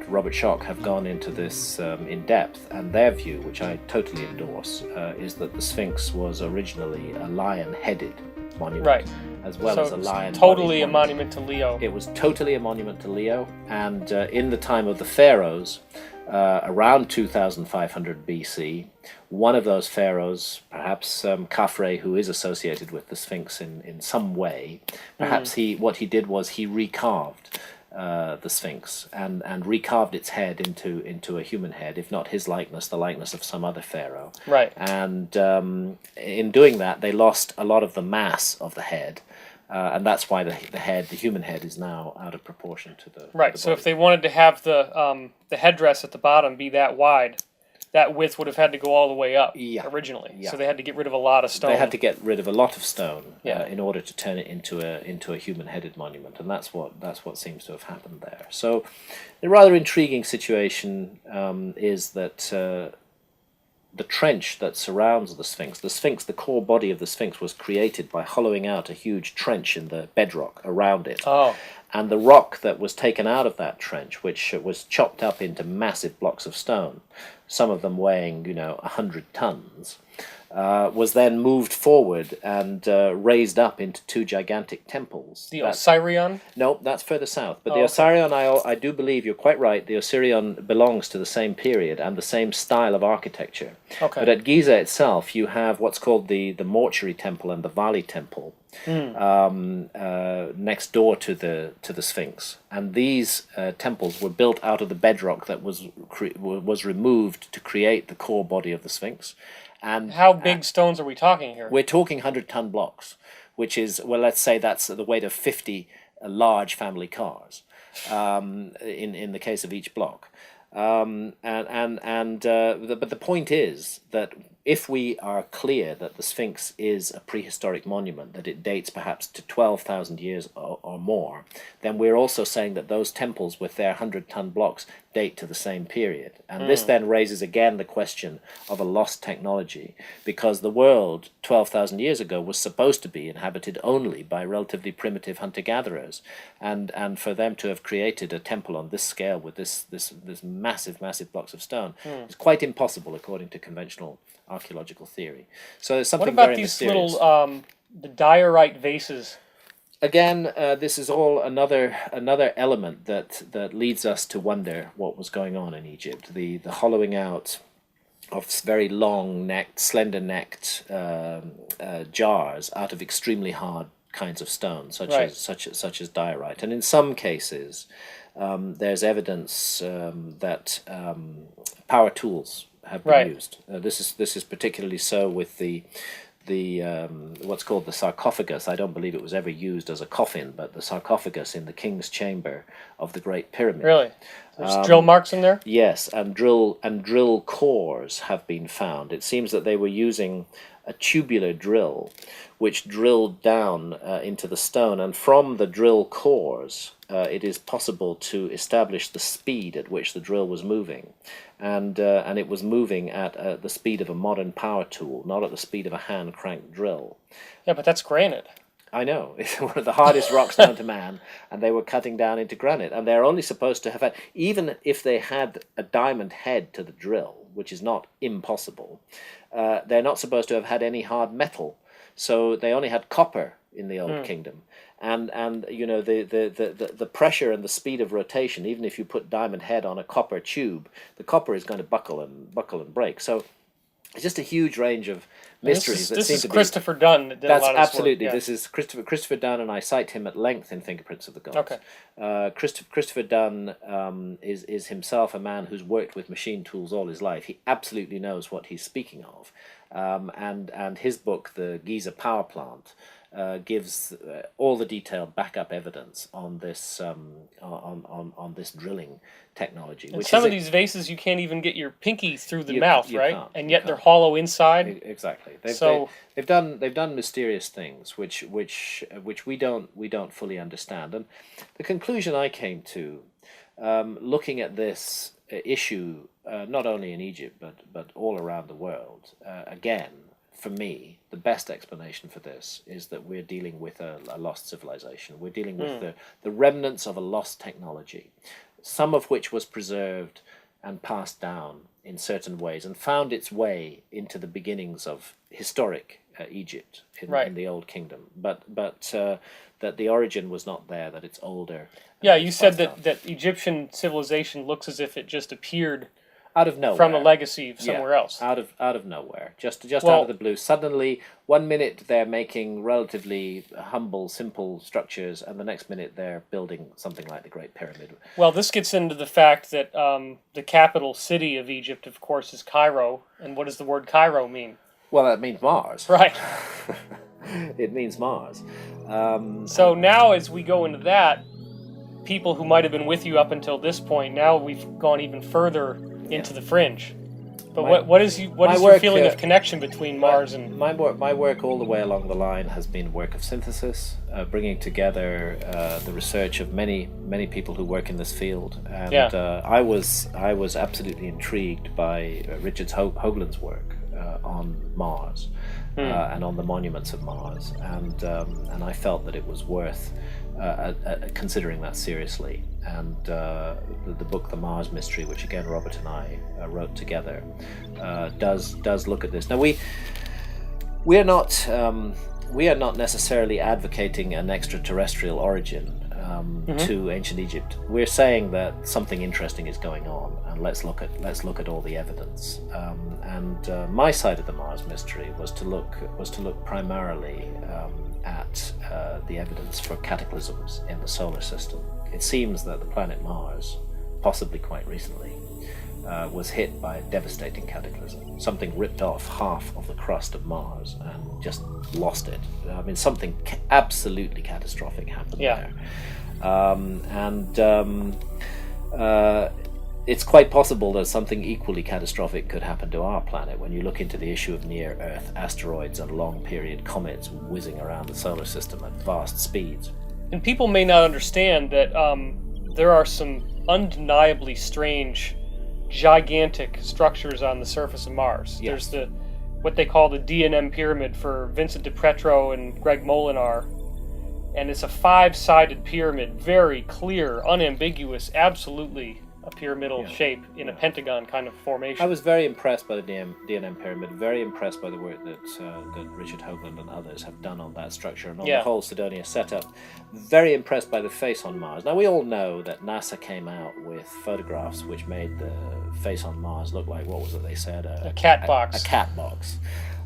Robert Schoch have gone into this in depth, and their view, which I totally endorse, is that the Sphinx was originally a lion-headed monument, Right. as well as a lion. Totally a monument to Leo. It was totally a monument to Leo, and in the time of the pharaohs, around 2500 BC, one of those pharaohs, perhaps Khafre, who is associated with the Sphinx in some way, perhaps what he did was he recarved the Sphinx and recarved its head into a human head, if not his likeness, the likeness of some other pharaoh. Right. And in doing that, they lost a lot of the mass of the head. And that's why the human head, is now out of proportion to the Right. To the So body. if they wanted to have the headdress at the bottom be that wide, that width would have had to go all the way up originally. Yeah. So they had to get rid of a lot of stone. They had to get rid of a lot of stone Yeah. in order to turn it into a human-headed monument, and that's what seems to have happened there. So, a rather intriguing situation is that. The trench that surrounds the Sphinx, the core body of the Sphinx, was created by hollowing out a huge trench in the bedrock around it. Oh. And the rock that was taken out of that trench, which was chopped up into massive blocks of stone, some of them weighing, 100 tons, was then moved forward and raised up into two gigantic temples. The Osirion? No, that's further south. But the okay. Osirion, I do believe you're quite right. The Osirion belongs to the same period and the same style of architecture. Okay. But at Giza itself, you have what's called the mortuary temple and the Vali temple next door to the Sphinx. And these temples were built out of the bedrock that was removed to create the core body of the Sphinx. And how big stones are we talking here? We're talking 100-ton blocks, which is, well, let's say that's the weight of 50 large family cars in the case of each block. But the point is that if we are clear that the Sphinx is a prehistoric monument, that it dates perhaps to 12,000 years or more, then we're also saying that those temples with their 100-ton blocks date to the same period. And this then raises again the question of a lost technology, because the world 12,000 years ago was supposed to be inhabited only by relatively primitive hunter-gatherers, and for them to have created a temple on this scale with this massive blocks of stone is quite impossible according to conventional archaeological theory. So there's something What about very these mysterious. little the diorite vases? Again, this is all another element that leads us to wonder what was going on in Egypt. The hollowing out of very long-necked, slender-necked jars out of extremely hard kinds of stone, such as diorite, and in some cases, there's evidence that power tools have been used. This is particularly so with the what's called the sarcophagus. I don't believe it was ever used as a coffin, but the sarcophagus in the king's chamber of the Great Pyramid. Really? There's drill marks in there? Yes, and drill cores have been found. It seems that they were using a tubular drill, which drilled down into the stone, and from the drill cores, it is possible to establish the speed at which the drill was moving, and it was moving at the speed of a modern power tool, not at the speed of a hand cranked drill. Yeah, but that's granite. I know, it's one of the hardest rocks known to man, and they were cutting down into granite, and they're only supposed to have had, even if they had a diamond head to the drill, which is not impossible, they're not supposed to have had any hard metal, so they only had copper in the Old Kingdom, and the pressure and the speed of rotation, even if you put diamond head on a copper tube, the copper is going to buckle and break. So it's just a huge range of mysteries. This is Christopher Dunn that did a lot of this absolutely. work. Yeah. This is Christopher Dunn, and I cite him at length in Fingerprints of the Gods. Okay. Christopher Dunn is himself a man who's worked with machine tools all his life. He absolutely knows what he's speaking of, and his book, The Giza Power Plant, gives all the detailed backup evidence on this on this drilling technology. And some of these vases, you can't even get your pinky through the mouth, you right? can't, And you yet they're can't. hollow inside. Exactly. They've done mysterious things which we don't fully understand. And the conclusion I came to, looking at this issue not only in Egypt but all around the world, again for me, the best explanation for this is that we're dealing with a lost civilization. We're dealing with the remnants of a lost technology, some of which was preserved and passed down in certain ways and found its way into the beginnings of historic Egypt in the Old Kingdom. But that the origin was not there, that it's older. Yeah, you said that Egyptian civilization looks as if it just appeared out of nowhere, from a legacy somewhere else. Out of nowhere, just out of the blue. Suddenly, one minute they're making relatively humble, simple structures, and the next minute they're building something like the Great Pyramid. Well, this gets into the fact that the capital city of Egypt, of course, is Cairo. And what does the word Cairo mean? Well, that means Mars. Right. It means Mars. So now, as we go into that, people who might have been with you up until this point, now we've gone even further into the fringe. But what is your feeling of connection between Mars and... My work all the way along the line has been work of synthesis, bringing together the research of many people who work in this field. And I was absolutely intrigued by Richard Hoagland's work on Mars and on the monuments of Mars, and I felt that it was worth considering that seriously. And the book The Mars Mystery, which again Robert and I wrote together, does look at this. Now we are not necessarily advocating an extraterrestrial origin to ancient Egypt. We're saying that something interesting is going on, and let's look at all the evidence. My side of the Mars Mystery was to look primarily at the evidence for cataclysms in the solar system. It seems that the planet Mars, possibly quite recently, was hit by a devastating cataclysm. Something ripped off half of the crust of Mars and just lost it. I mean, something absolutely catastrophic happened there. It's quite possible that something equally catastrophic could happen to our planet when you look into the issue of near-Earth asteroids and long-period comets whizzing around the solar system at vast speeds. And people may not understand that there are some undeniably strange, gigantic structures on the surface of Mars. Yes. There's what they call the D&M pyramid for Vincent de Pretro and Greg Molinar. And it's a 5-sided pyramid, very clear, unambiguous, absolutely a pyramidal shape in a pentagon kind of formation. I was very impressed by the D&M pyramid, very impressed by the work that Richard Hoagland and others have done on that structure and on the whole Cydonia setup. Very impressed by the face on Mars. Now, we all know that NASA came out with photographs which made the face on Mars look like, what was it they said? A cat box. A cat box.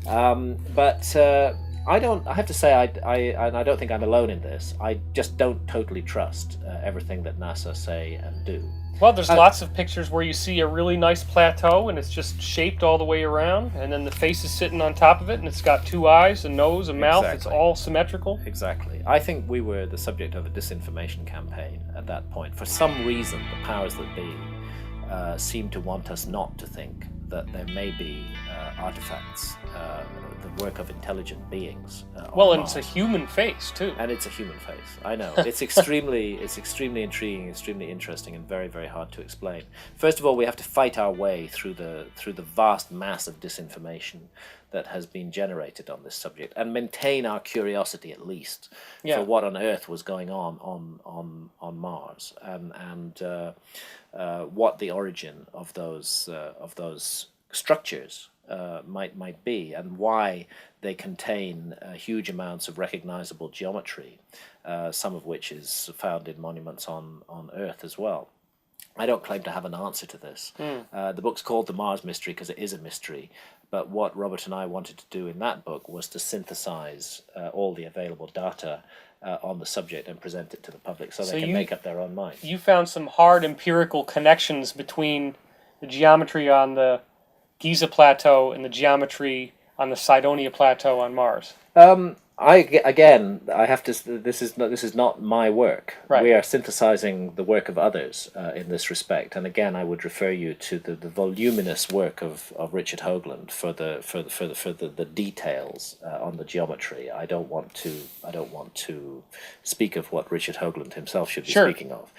But I have to say, and I don't think I'm alone in this, I just don't totally trust everything that NASA say and do. Well, there's lots of pictures where you see a really nice plateau and it's just shaped all the way around, and then the face is sitting on top of it and it's got 2 eyes, a nose, a mouth. It's all symmetrical. Exactly. I think we were the subject of a disinformation campaign at that point. For some reason, the powers that be seem to want us not to think that there may be artifacts, the work of intelligent beings. Well, and it's a human face too. And it's a human face. I know. It's extremely intriguing, extremely interesting, and very, very hard to explain. First of all, we have to fight our way through the vast mass of disinformation that has been generated on this subject, and maintain our curiosity at least for what on earth was going on Mars, and what the origin of those structures might be, and why they contain huge amounts of recognizable geometry, some of which is found in monuments on Earth as well. I don't claim to have an answer to this. The book's called The Mars Mystery because it is a mystery, but what Robert and I wanted to do in that book was to synthesize all the available data on the subject and present it to the public so they can make up their own mind. You found some hard empirical connections between the geometry on the Giza Plateau and the geometry on the Cydonia Plateau on Mars. I have to. This is not my work. Right. We are synthesizing the work of others in this respect. And again, I would refer you to the voluminous work of Richard Hoagland for the details on the geometry. I don't want to speak of what Richard Hoagland himself should be speaking of.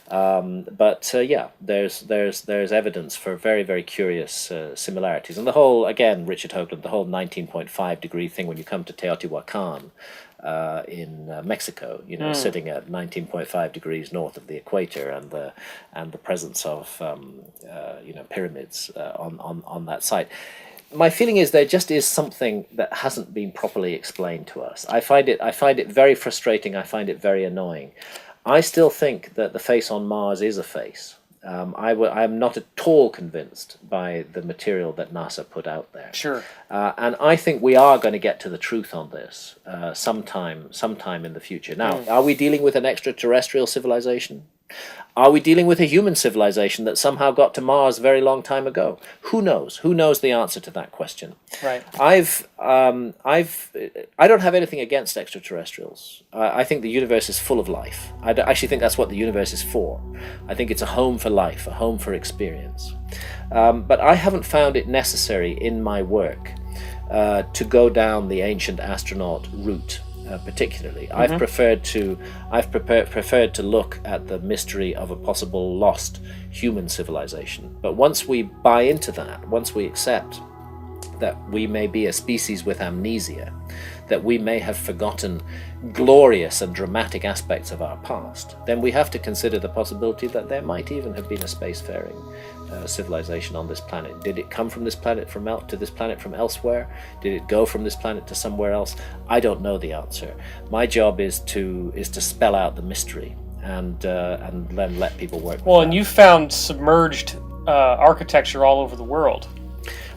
But there's evidence for very, very curious similarities. And the whole, again, Richard Hoagland, the whole 19.5 degree thing when you come to Teotihuacan in Mexico, sitting at 19.5 degrees north of the equator, and the presence of pyramids on that site. My feeling is there just is something that hasn't been properly explained to us. I find it very frustrating. I find it very annoying. I still think that the face on Mars is a face. I'm not at all convinced by the material that NASA put out there. Sure. And I think we are going to get to the truth on this sometime in the future. Now, are we dealing with an extraterrestrial civilization? Are we dealing with a human civilization that somehow got to Mars a very long time ago? Who knows? Who knows the answer to that question? Right. I don't have anything against extraterrestrials. I think the universe is full of life. I actually think that's what the universe is for. I think it's a home for life, a home for experience. But I haven't found it necessary in my work to go down the ancient astronaut route. Particularly, I've preferred to look at the mystery of a possible lost human civilization. But once we buy into that, once we accept that we may be a species with amnesia, that we may have forgotten glorious and dramatic aspects of our past, then we have to consider the possibility that there might even have been a spacefaring civilization on this planet. Did it come from this planet from elsewhere? Did it go from this planet to somewhere else? I don't know the answer. My job is to spell out the mystery and then let people work. Well, and you found submerged architecture all over the world.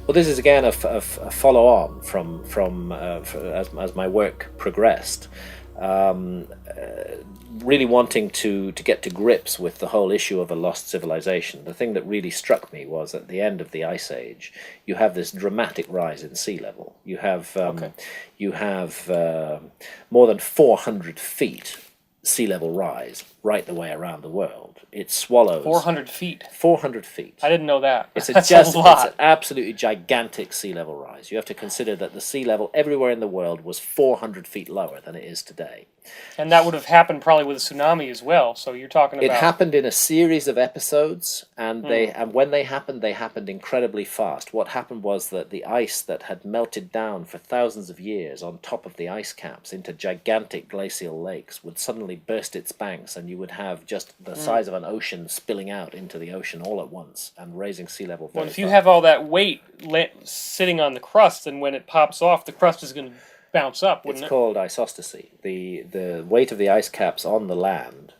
Well, this is again a follow-on from as my work progressed. Really wanting to get to grips with the whole issue of a lost civilization. The thing that really struck me was at the end of the Ice Age, you have this dramatic rise in sea level. You have more than 400 feet sea level rise right the way around the world. It swallows 400 feet. 400 feet. I didn't know that. It's That's a lot. It's an absolutely gigantic sea level rise. You have to consider that the sea level everywhere in the world was 400 feet lower than it is today. And that would have happened probably with a tsunami as well. So you're talking about... It happened in a series of episodes, and when they happened incredibly fast. What happened was that the ice that had melted down for thousands of years on top of the ice caps into gigantic glacial lakes would suddenly burst its banks, and you would have just the size of an ocean spilling out into the ocean all at once and raising sea level very Well, if you fast. have all that weight sitting on the crust, and when it pops off, the crust is going to bounce up, wouldn't It's it? called isostasy. The weight of the ice caps on the land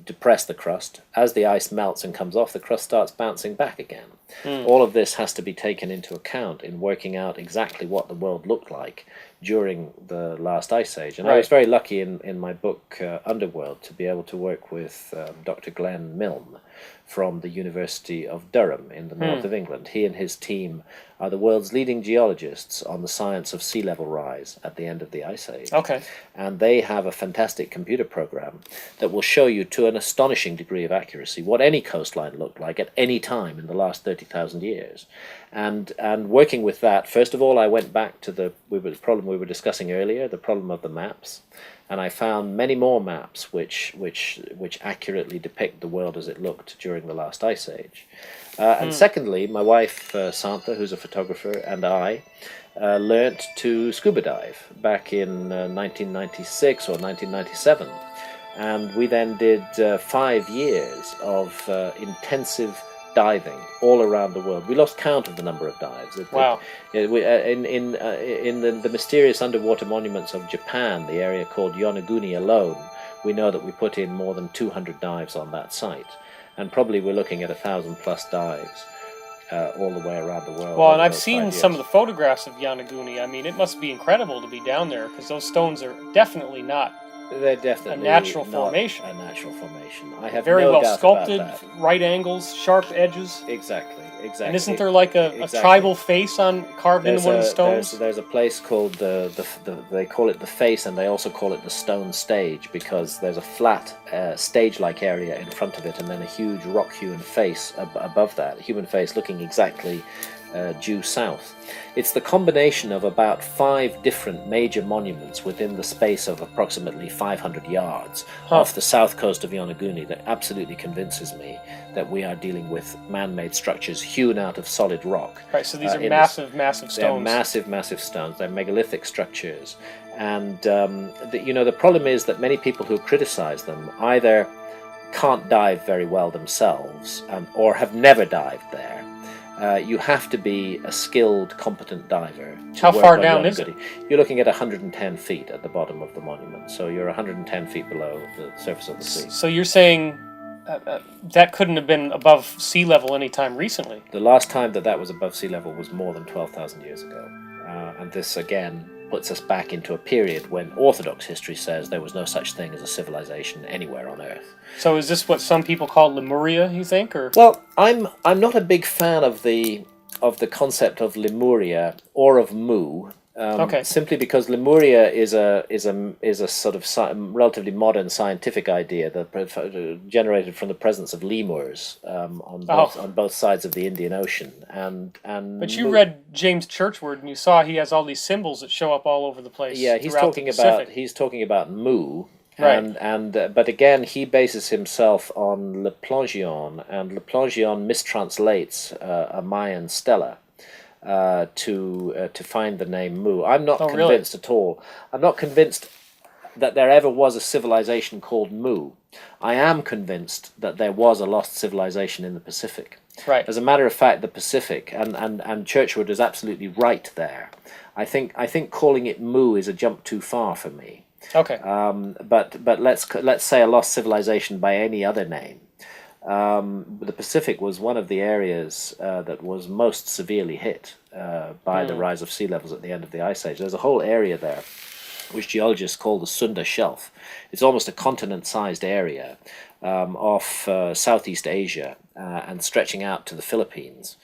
depress the crust. As the ice melts and comes off, the crust starts bouncing back again. All of this has to be taken into account in working out exactly what the world looked like during the last ice age. And I was very lucky in my book Underworld to be able to work with Dr. Glenn Milne from the University of Durham in the north of England. He and his team are the world's leading geologists on the science of sea level rise at the end of the Ice Age. Okay. And they have a fantastic computer program that will show you to an astonishing degree of accuracy what any coastline looked like at any time in the last 30,000 years. And working with that, first of all, I went back to the problem we were discussing earlier, the problem of the maps. And I found many more maps which accurately depict the world as it looked during the last Ice Age. And secondly, my wife, Santha, who's a photographer, and I learnt to scuba dive back in 1996 or 1997. And we then did 5 years of intensive diving all around the world. We lost count of the number of dives. Wow. In the mysterious underwater monuments of Japan, the area called Yonaguni alone, we know that we put in more than 200 dives on that site. And probably we're looking at 1,000+ dives all the way around the world. Well, and I've seen some of the photographs of Yonaguni. I mean, it must be incredible to be down there, because those stones are definitely not They're definitely a natural not formation. A natural formation. I have Very no well doubt sculpted, about that. right angles, sharp edges. Exactly. And isn't there like a Exactly. tribal face carved into one of the stones? There's a place called they call it the face, and they also call it the stone stage, because there's a flat stage-like area in front of it, and then a huge rock-hewn face above that, a human face looking exactly due south. It's the combination of about 5 different major monuments within the space of approximately 500 yards off the south coast of Yonaguni that absolutely convinces me that we are dealing with man-made structures hewn out of solid rock. Right, so these are massive stones. They're massive stones. They're megalithic structures. And, the problem is that many people who criticize them either can't dive very well themselves or have never dived there. You have to be a skilled, competent diver. How far down is it? You're looking at 110 feet at the bottom of the monument, so you're 110 feet below the surface of the sea. So you're saying that couldn't have been above sea level anytime recently? The last time that was above sea level was more than 12,000 years ago. And this, again, puts us back into a period when Orthodox history says there was no such thing as a civilization anywhere on Earth. So is this what some people call Lemuria, you think? Or well, I'm not a big fan of the concept of Lemuria or of Mu. Simply because Lemuria is a sort of relatively modern scientific idea that generated from the presence of lemurs on both sides of the Indian Ocean. But you read James Churchward and you saw he has all these symbols that show up all over the place. Yeah, he's talking about Mu. Right. But again, he bases himself on Le Plongeon, and Le Plongeon mistranslates a Mayan stela to find the name Mu. I'm not convinced at all. I'm not convinced that there ever was a civilization called Mu. I am convinced that there was a lost civilization in the Pacific. Right. As a matter of fact, the Pacific, and Churchward is absolutely right there. I think calling it Mu is a jump too far for me. Okay. But let's say a lost civilization by any other name. The Pacific was one of the areas that was most severely hit by the rise of sea levels at the end of the Ice Age. There's a whole area there which geologists call the Sunda Shelf. It's almost a continent-sized area off Southeast Asia and stretching out to the Philippines,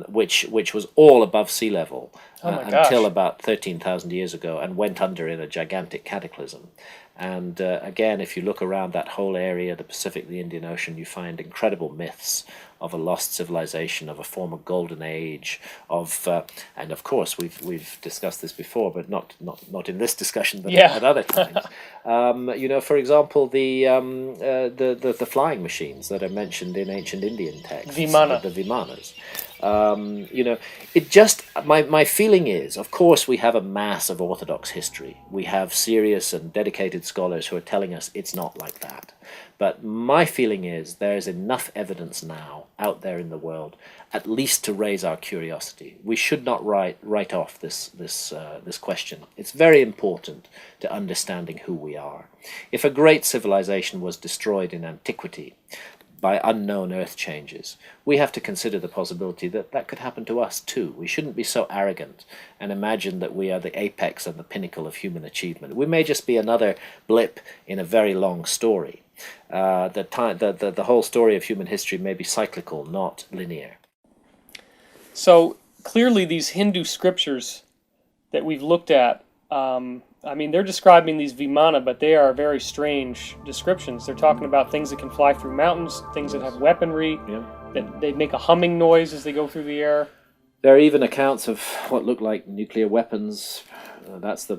which was all above sea level until about 13,000 years ago, and went under in a gigantic cataclysm. And again, if you look around that whole area, the Pacific, the Indian Ocean, you find incredible myths of a lost civilization, of a former golden age, and of course we've discussed this before, but not in this discussion, but at other times. For example, the flying machines that are mentioned in ancient Indian texts, Vimana. The Vimanas. It just my feeling is, of course, we have a mass of Orthodox history. We have serious and dedicated scholars who are telling us it's not like that. But my feeling is there is enough evidence now out there in the world, at least to raise our curiosity. We should not write off this question. It's very important to understanding who we are. If a great civilization was destroyed in antiquity by unknown earth changes, we have to consider the possibility that that could happen to us too. We shouldn't be so arrogant and imagine that we are the apex and the pinnacle of human achievement. We may just be another blip in a very long story. The whole story of human history may be cyclical, not linear. So clearly these Hindu scriptures that we've looked at, they're describing these Vimana, but they are very strange descriptions. They're talking about things that can fly through mountains, things that have weaponry, that they make a humming noise as they go through the air. There are even accounts of what look like nuclear weapons. That's the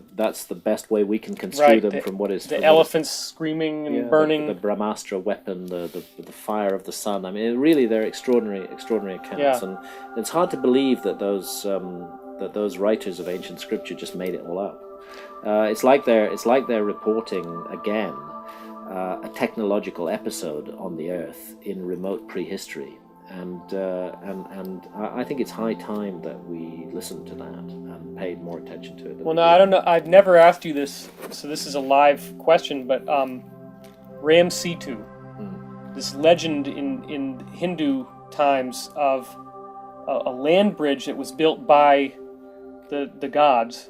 best way we can construe them from what is the elephants screaming and burning. The Brahmastra weapon, the fire of the sun. I mean, really, they're extraordinary accounts, and it's hard to believe that those writers of ancient scripture just made it all up. It's like they're reporting again a technological episode on the Earth in remote prehistory, and I think it's high time that we listened to that and paid more attention to it. Well, no, I don't know. I've never asked you this, so this is a live question. But Ram Setu, this legend in Hindu times of a land bridge that was built by the gods.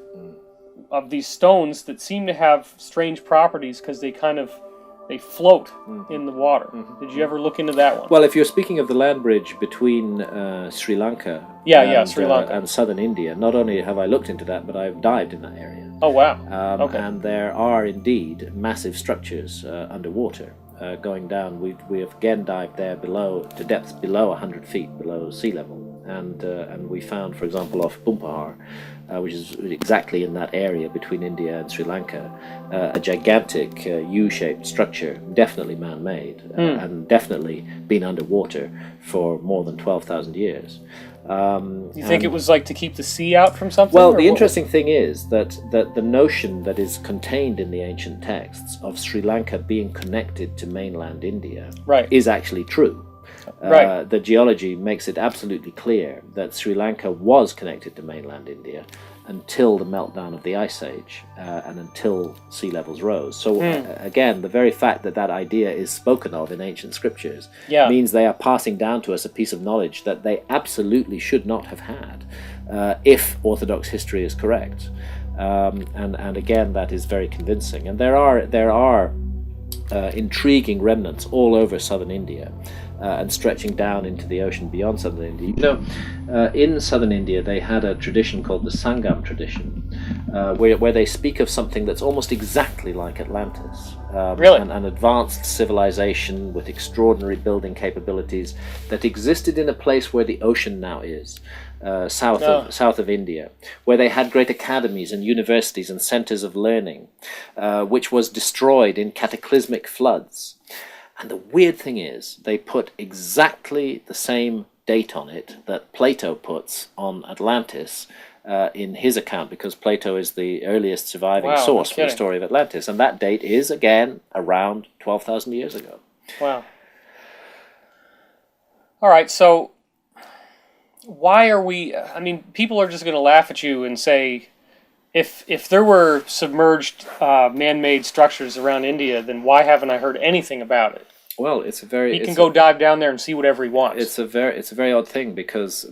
of these stones that seem to have strange properties because they float in the water. Did you ever look into that one? Well, if you're speaking of the land bridge between Sri Lanka Sri Lanka. And southern India, not only have I looked into that, but I've dived in that area. Oh, wow. Okay. And there are indeed massive structures underwater going down. We have again dived there to depths below 100 feet below sea level. And we found, for example, off Pumpahar, which is exactly in that area between India and Sri Lanka, a gigantic U-shaped structure, definitely man-made, and definitely been underwater for more than 12,000 years. You think it was like to keep the sea out from something? Well, the interesting thing is that the notion that is contained in the ancient texts of Sri Lanka being connected to mainland India is actually true. The geology makes it absolutely clear that Sri Lanka was connected to mainland India until the meltdown of the Ice Age and until sea levels rose. So again, the very fact that that idea is spoken of in ancient scriptures means they are passing down to us a piece of knowledge that they absolutely should not have had if Orthodox history is correct. And again, that is very convincing. And there are intriguing remnants all over southern India. And stretching down into the ocean beyond southern India. You know, in southern India they had a tradition called the Sangam tradition, where they speak of something that's almost exactly like Atlantis. Really? An advanced civilization with extraordinary building capabilities that existed in a place where the ocean now is, south of India, where they had great academies and universities and centers of learning, which was destroyed in cataclysmic floods. And the weird thing is, they put exactly the same date on it that Plato puts on Atlantis in his account, because Plato is the earliest surviving source for the story of Atlantis. And that date is, again, around 12,000 years ago. Wow. All right, so why are we... I mean, people are just going to laugh at you and say, if there were submerged man-made structures around India, then why haven't I heard anything about it? Well, he can go dive down there and see whatever he wants. It's a very odd thing because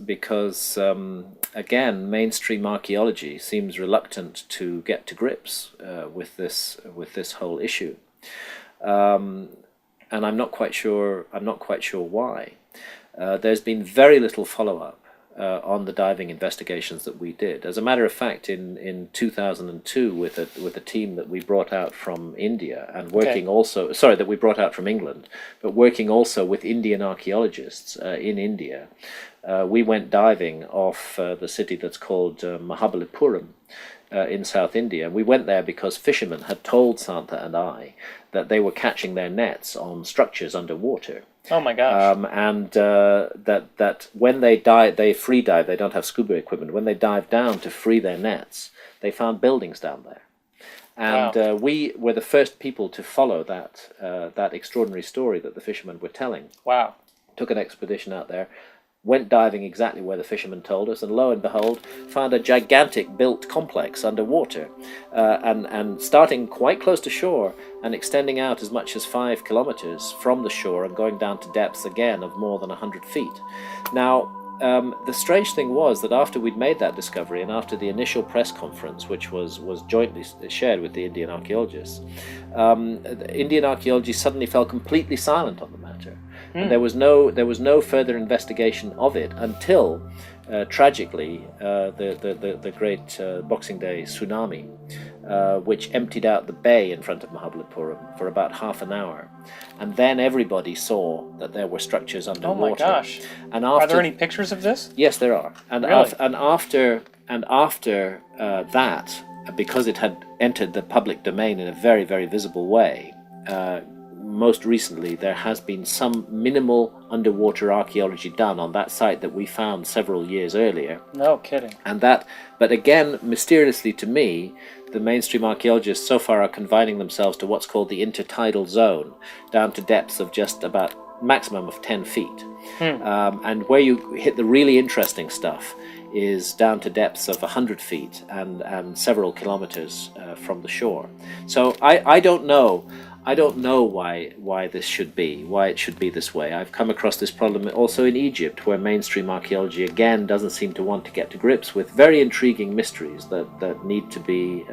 again, mainstream archaeology seems reluctant to get to grips with this whole issue, and I'm not quite sure why. There's been very little follow-up on the diving investigations that we did. As a matter of fact, in 2002, with a team that we brought out from India and working that we brought out from England, but working also with Indian archaeologists in India, we went diving off the city that's called Mahabalipuram in South India. And we went there because fishermen had told Santa and I that they were catching their nets on structures underwater. Oh my gosh! And that when they free dive. They don't have scuba equipment. When they dive down to free their nets, they found buildings down there. And we were the first people to follow that extraordinary story that the fishermen were telling. Wow! Took an expedition out there, went diving exactly where the fishermen told us, and lo and behold, found a gigantic built complex underwater, and starting quite close to shore and extending out as much as 5 kilometers from the shore and going down to depths again of more than 100 feet. Now, the strange thing was that after we'd made that discovery and after the initial press conference, which was jointly shared with the Indian archaeologists, Indian archaeology suddenly fell completely silent on the matter. And there was no further investigation of it until, tragically, the great Boxing Day tsunami, which emptied out the bay in front of Mahabalipuram for about half an hour, and then everybody saw that there were structures underwater. Oh my gosh! And are there any pictures of this? Yes, there are. And really? after that, because it had entered the public domain in a very, very visible way. Most recently, there has been some minimal underwater archaeology done on that site that we found several years earlier. No kidding. But again, mysteriously to me, the mainstream archaeologists so far are confining themselves to what's called the intertidal zone, down to depths of just about maximum of 10 feet. And where you hit the really interesting stuff is down to depths of 100 feet and several kilometers from the shore. So I don't know. I don't know why this should be, why it should be this way. I've come across this problem also in Egypt, where mainstream archaeology again doesn't seem to want to get to grips with very intriguing mysteries that need to be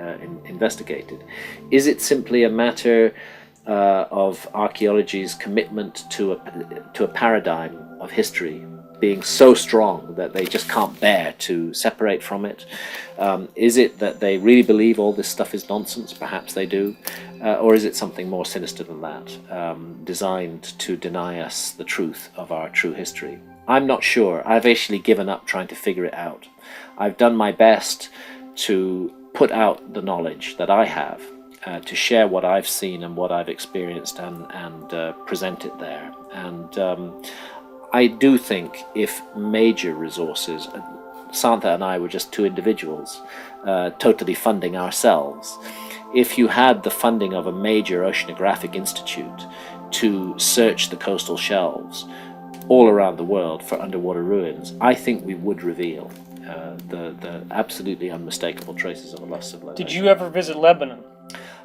investigated. Is it simply a matter of archaeology's commitment to a paradigm of history being so strong that they just can't bear to separate from it? Is it that they really believe all this stuff is nonsense? Perhaps they do. Or is it something more sinister than that, designed to deny us the truth of our true history? I'm not sure. I've actually given up trying to figure it out. I've done my best to put out the knowledge that I have, to share what I've seen and what I've experienced and present it there. And I do think if major resources, Santha and I were just two individuals totally funding ourselves, if you had the funding of a major oceanographic institute to search the coastal shelves all around the world for underwater ruins, I think we would reveal the absolutely unmistakable traces of a lost civilization. Did you ever visit Lebanon?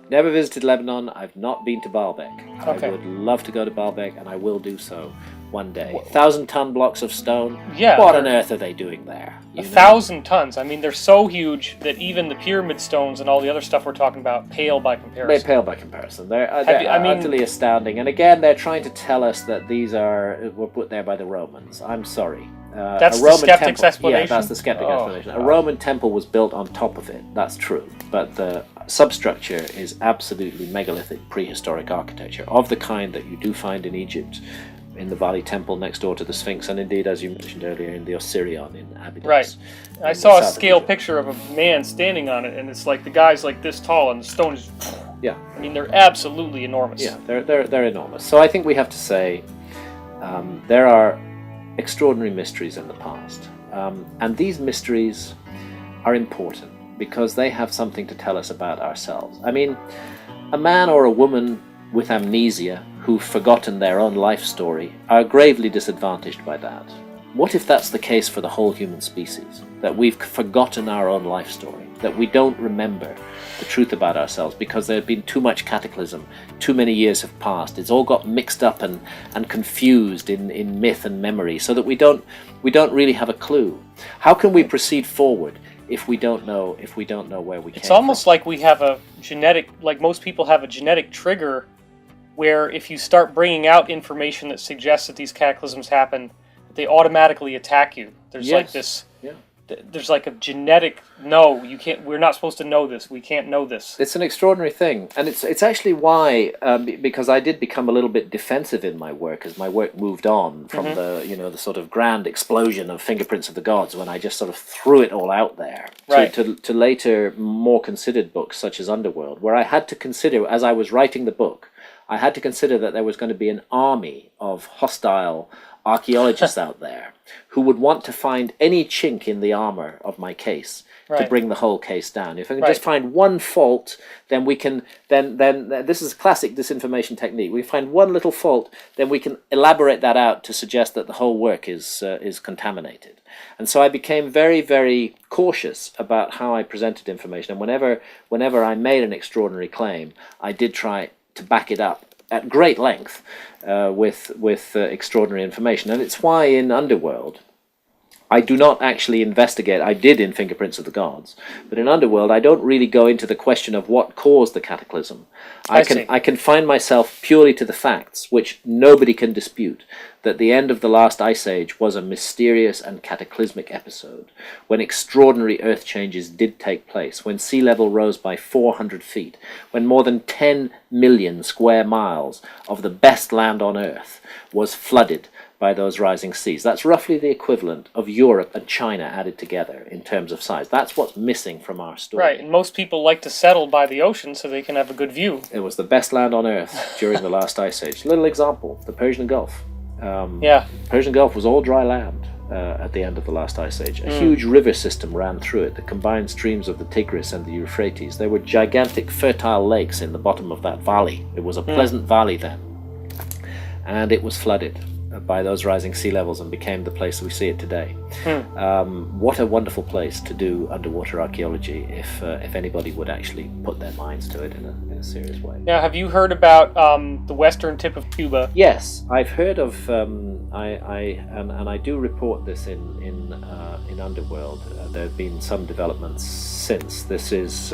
Never visited Lebanon. I've not been to Baalbek. Okay. I would love to go to Baalbek, and I will do so one day. 1,000-ton blocks of stone? Yeah. What on earth are they doing there? 1,000 tons. I mean, they're so huge that even the pyramid stones and all the other stuff we're talking about pale by comparison. They pale by comparison. They're utterly astounding. And again, they're trying to tell us that these were put there by the Romans. I'm sorry. That's the skeptic's explanation? Yeah, that's the skeptic explanation. A Roman temple was built on top of it. That's true. But the substructure is absolutely megalithic prehistoric architecture of the kind that you do find in Egypt, in the Valley Temple next door to the Sphinx, and indeed, as you mentioned earlier, in the Osirion in Abydos. Right. I saw a scale picture of a man standing on it, and it's like the guy's like this tall, and the stone is... Yeah. I mean, they're absolutely enormous. Yeah, they're enormous. So I think we have to say there are extraordinary mysteries in the past. And these mysteries are important because they have something to tell us about ourselves. I mean, a man or a woman with amnesia who've forgotten their own life story are gravely disadvantaged by that. What if that's the case for the whole human species? That we've forgotten our own life story, that we don't remember the truth about ourselves because there's been too much cataclysm, too many years have passed, it's all got mixed up and confused in myth and memory, so that we don't really have a clue. How can we proceed forward if we don't know where we came from? It's almost like we have a genetic, like most people have a genetic trigger where if you start bringing out information that suggests that these cataclysms happen, they automatically attack you. There's like this, there's like a genetic, no, you can't, we're not supposed to know this, we can't know this. It's an extraordinary thing, and it's actually why, because I did become a little bit defensive in my work as my work moved on from the sort of grand explosion of Fingerprints of the Gods, when I just sort of threw it all out there, to later more considered books such as Underworld, where I had to consider, as I was writing the book, I had to consider that there was going to be an army of hostile archaeologists out there who would want to find any chink in the armor of my case to bring the whole case down. If I can just find one fault, then we can, then this is a classic disinformation technique. We find one little fault, then we can elaborate that out to suggest that the whole work is contaminated. And so I became very, very cautious about how I presented information. And whenever I made an extraordinary claim, I did try to back it up at great length with extraordinary information. And it's why in Underworld I do not actually investigate. I did in Fingerprints of the Gods, but in Underworld I don't really go into the question of what caused the cataclysm. I can find myself purely to the facts, which nobody can dispute, that the end of the last ice age was a mysterious and cataclysmic episode, when extraordinary earth changes did take place, when sea level rose by 400 feet, when more than 10 million square miles of the best land on earth was flooded by those rising seas. That's roughly the equivalent of Europe and China added together in terms of size. That's what's missing from our story. Right, and most people like to settle by the ocean so they can have a good view. It was the best land on earth during the last ice age. Little example, the Persian Gulf. Persian Gulf was all dry land at the end of the last ice age. A huge river system ran through it, the combined streams of the Tigris and the Euphrates. There were gigantic fertile lakes in the bottom of that valley. It was a pleasant valley then. And it was flooded. by those rising sea levels and became the place we see it today. What a wonderful place to do underwater archaeology if anybody would actually put their minds to it in a serious way. Now, have you heard about the western tip of Cuba? Yes, I've heard of. I do report this in Underworld. There have been some developments since. This is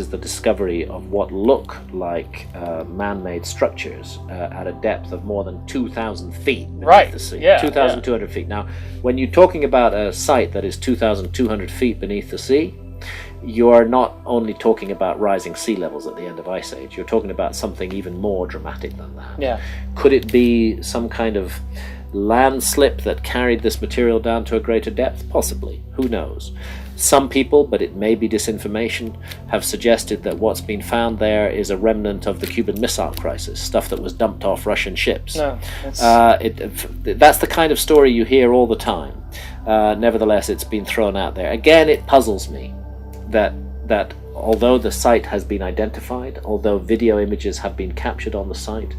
the discovery of what look like man-made structures at a depth of more than 2,000 feet beneath the sea. 2,200 feet. Now, when you're talking about a site that is 2,200 feet beneath the sea, you're not only talking about rising sea levels at the end of Ice Age, you're talking about something even more dramatic than that. Yeah. Could it be some kind of landslip that carried this material down to a greater depth? Possibly. Who knows? Some people, but it may be disinformation, have suggested that what's been found there is a remnant of the Cuban Missile Crisis, stuff that was dumped off Russian ships. No, that's the kind of story you hear all the time. Nevertheless, it's been thrown out there. Again, it puzzles me that although the site has been identified, although video images have been captured on the site,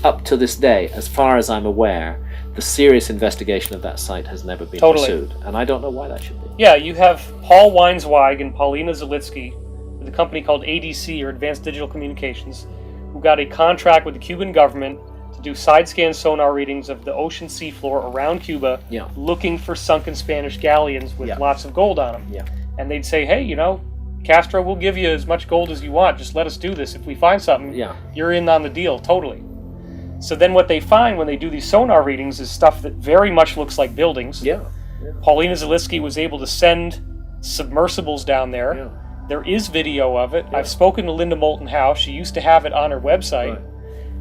up to this day, as far as I'm aware, the serious investigation of that site has never been pursued. And I don't know why that should be. Yeah, you have Paul Weinsweig and Paulina Zalitsky with a company called ADC, or Advanced Digital Communications, who got a contract with the Cuban government to do side-scan sonar readings of the ocean seafloor around Cuba, looking for sunken Spanish galleons with lots of gold on them. Yeah. And they'd say, hey, Castro, we'll give you as much gold as you want. Just let us do this. If we find something, you're in on the deal, totally. So then what they find when they do these sonar readings is stuff that very much looks like buildings. Yeah. Paulina Zalitsky was able to send submersibles down there. Yeah. There is video of it. I've spoken to Linda Moulton Howe. She used to have it on her website. Right.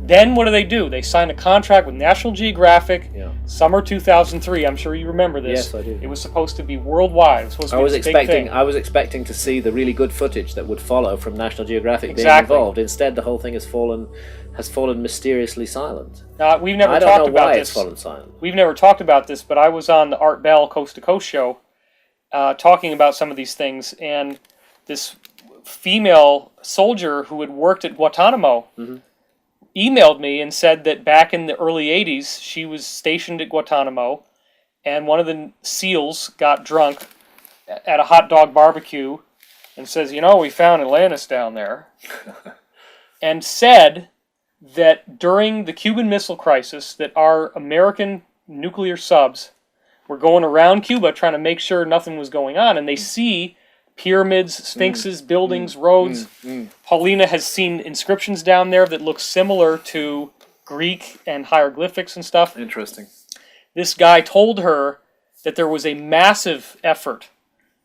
Then what do? They signed a contract with National Geographic, summer 2003. I'm sure you remember this. Yes, I do. It was supposed to be worldwide. It was supposed to be this big thing. I was expecting to see the really good footage that would follow from National Geographic being involved. Instead, the whole thing has fallen mysteriously silent. We've never I talked don't know about why this. it's fallen silent. We've never talked about this, but I was on the Art Bell Coast to Coast show talking about some of these things, and this female soldier who had worked at Guantanamo emailed me and said that back in the early 80s, she was stationed at Guantanamo, and one of the SEALs got drunk at a hot dog barbecue and says, we found Atlantis down there, and said that during the Cuban Missile Crisis that our American nuclear subs were going around Cuba trying to make sure nothing was going on, and they see pyramids, sphinxes, buildings, roads. Paulina has seen inscriptions down there that look similar to Greek and hieroglyphics and stuff. Interesting. This guy told her that there was a massive effort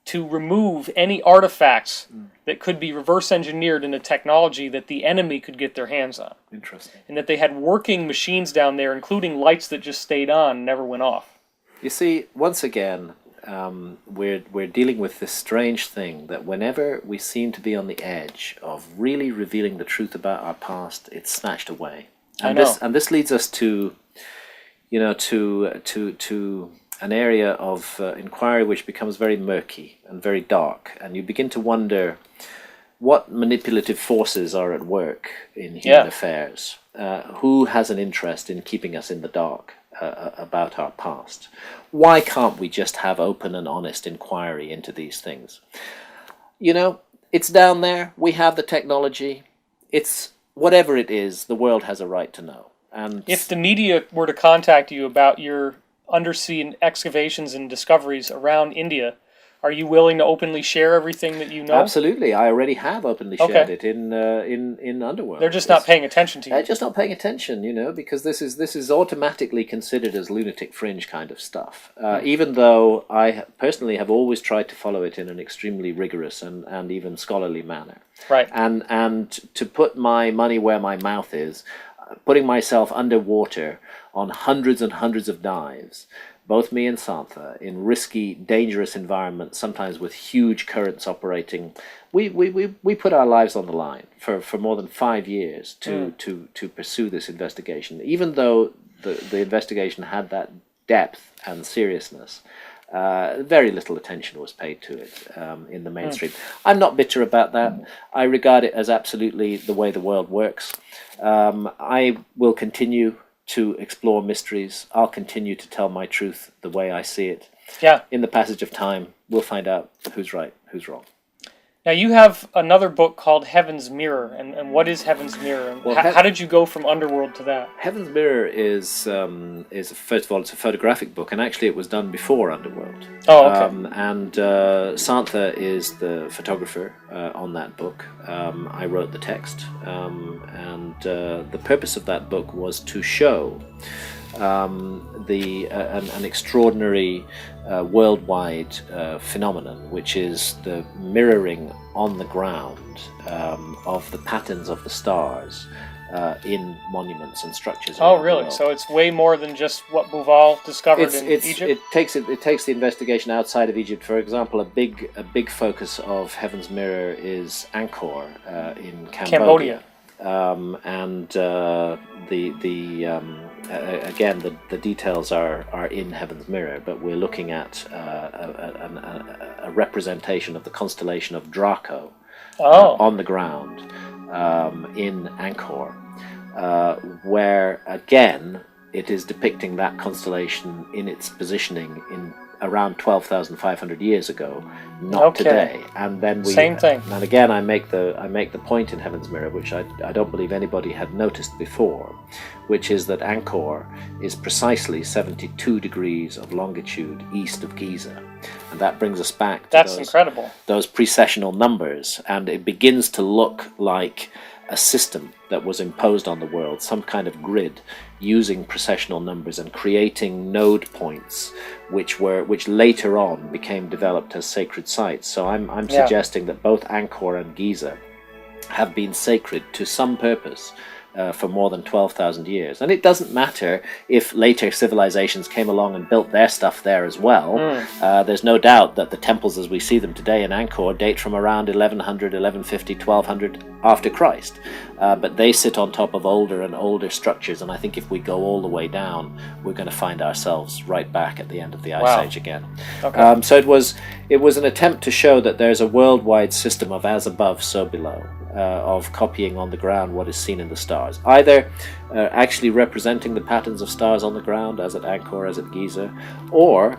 to remove any artifacts that could be reverse engineered into technology that the enemy could get their hands on. Interesting. And that they had working machines down there, including lights that just stayed on and never went off. You see, once again, we're dealing with this strange thing that whenever we seem to be on the edge of really revealing the truth about our past, it's snatched away. And this leads us to an area of inquiry which becomes very murky and very dark, and you begin to wonder what manipulative forces are at work in human affairs. Who has an interest in keeping us in the dark about our past? Why can't we just have open and honest inquiry into these things? It's down there. We have the technology. It's whatever it is, the world has a right to know. And if the media were to contact you about your undersea excavations and discoveries around India, are you willing to openly share everything that you know? Absolutely. I already have openly shared it in Underworld. They're just not paying attention to you. They're just not paying attention, because this is automatically considered as lunatic fringe kind of stuff. Even though I personally have always tried to follow it in an extremely rigorous and even scholarly manner. Right. And to put my money where my mouth is, putting myself underwater on hundreds and hundreds of dives, both me and Santha, in risky, dangerous environments, sometimes with huge currents operating. We put our lives on the line for more than 5 years to pursue this investigation. Even though the investigation had that depth and seriousness, very little attention was paid to it in the mainstream. I'm not bitter about that. I regard it as absolutely the way the world works. I will continue to explore mysteries. I'll continue to tell my truth the way I see it. Yeah. In the passage of time, we'll find out who's right, who's wrong. Now, you have another book called Heaven's Mirror, and what is Heaven's Mirror? And Well, how did you go from Underworld to that? Heaven's Mirror is first of all, it's a photographic book, and actually it was done before Underworld. Oh, okay. And Santha is the photographer on that book. I wrote the text, and the purpose of that book was to show an extraordinary worldwide phenomenon, which is the mirroring on the ground of the patterns of the stars in monuments and structures. Oh, really? So it's way more than just what Bouval discovered in Egypt? It takes the investigation outside of Egypt. For example, a big focus of Heaven's Mirror is Angkor in Cambodia. Again, the details are in Heaven's Mirror, but we're looking at a representation of the constellation of Draco on the ground in Angkor, where again it is depicting that constellation in its positioning in around 12,500 years ago, not today. And then same thing. And again, I make the point in Heaven's Mirror, which I don't believe anybody had noticed before, which is that Angkor is precisely 72 degrees of longitude east of Giza, and that brings us back to incredible. Those precessional numbers, and it begins to look like a system that was imposed on the world, some kind of grid using precessional numbers and creating node points which later on became developed as sacred sites. So I'm suggesting that both Angkor and Giza have been sacred to some purpose for more than 12,000 years. And it doesn't matter if later civilizations came along and built their stuff there as well. There's no doubt that the temples as we see them today in Angkor date from around 1100, 1150, 1200 after Christ. But they sit on top of older and older structures, and I think if we go all the way down, we're going to find ourselves right back at the end of the Ice Age again. Okay. So it was an attempt to show that there's a worldwide system of as above, so below. Of copying on the ground what is seen in the stars, either actually representing the patterns of stars on the ground, as at Angkor, as at Giza, or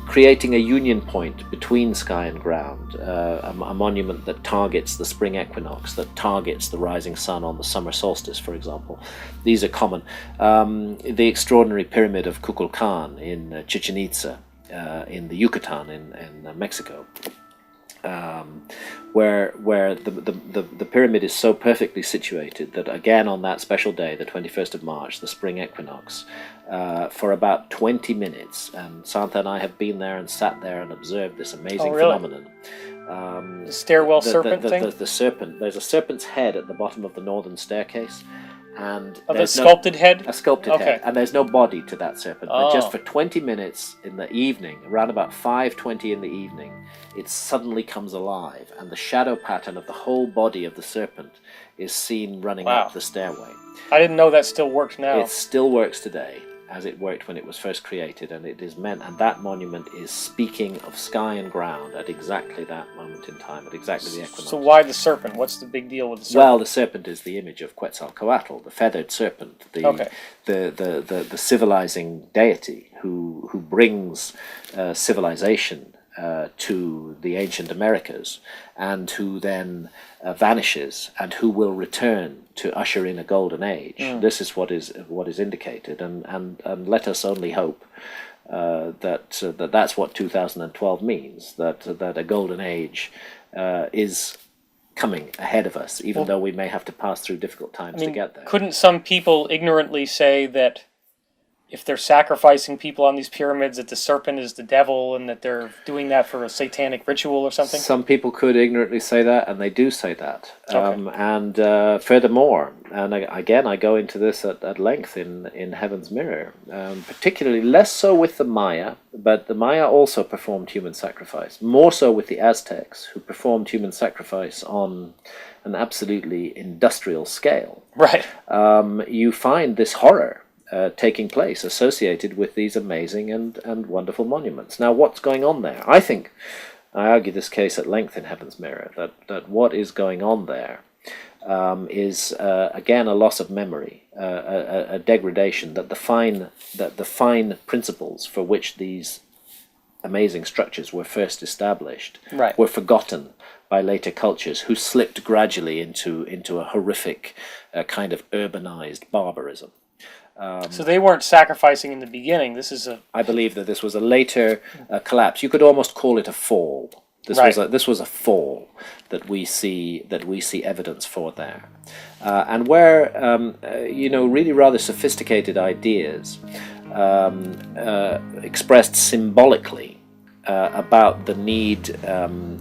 creating a union point between sky and ground, a monument that targets the spring equinox, that targets the rising sun on the summer solstice, for example. These are common. The extraordinary pyramid of Kukulkan in Chichen Itza, in the Yucatan in Mexico. Where the pyramid is so perfectly situated that again on that special day, the 21st of March, the spring equinox, for about 20 minutes, and Santa and I have been there and sat there and observed this amazing phenomenon. The stairwell serpent thing? The serpent. There's a serpent's head at the bottom of the northern staircase. And the sculpted head? A sculpted head. And there's no body to that serpent. But just for 20 minutes in the evening, around about 5:20 in the evening, it suddenly comes alive. And the shadow pattern of the whole body of the serpent is seen running up the stairway. I didn't know that still works now. It still works today, as it worked when it was first created, and it is meant, and that monument is speaking of sky and ground at exactly that moment in time, at exactly the equinox. So why the serpent? What's the big deal with the serpent? Well, the serpent is the image of Quetzalcoatl, the feathered serpent, the civilizing deity who brings civilization to the ancient Americas, and who then vanishes, and who will return to usher in a golden age. This is what is indicated, and let us only hope that that's what 2012 means. That a golden age is coming ahead of us, even though we may have to pass through difficult times to get there. Couldn't some people ignorantly say that if they're sacrificing people on these pyramids, that the serpent is the devil, and that they're doing that for a satanic ritual or something? Some people could ignorantly say that, and they do say that. And furthermore, and again, I go into this at length in Heaven's Mirror, particularly less so with the Maya, but the Maya also performed human sacrifice, more so with the Aztecs, who performed human sacrifice on an absolutely industrial scale. Right. You find this horror taking place associated with these amazing and wonderful monuments. Now, what's going on there? I think, I argue this case at length in Heaven's Mirror, that what is going on there is again a loss of memory, a degradation, that the fine principles for which these amazing structures were first established were forgotten by later cultures, who slipped gradually into a horrific kind of urbanized barbarism. So they weren't sacrificing in the beginning. I believe that this was a later collapse. You could almost call it a fall. This was a fall that we see evidence for there, and where really rather sophisticated ideas expressed symbolically about the need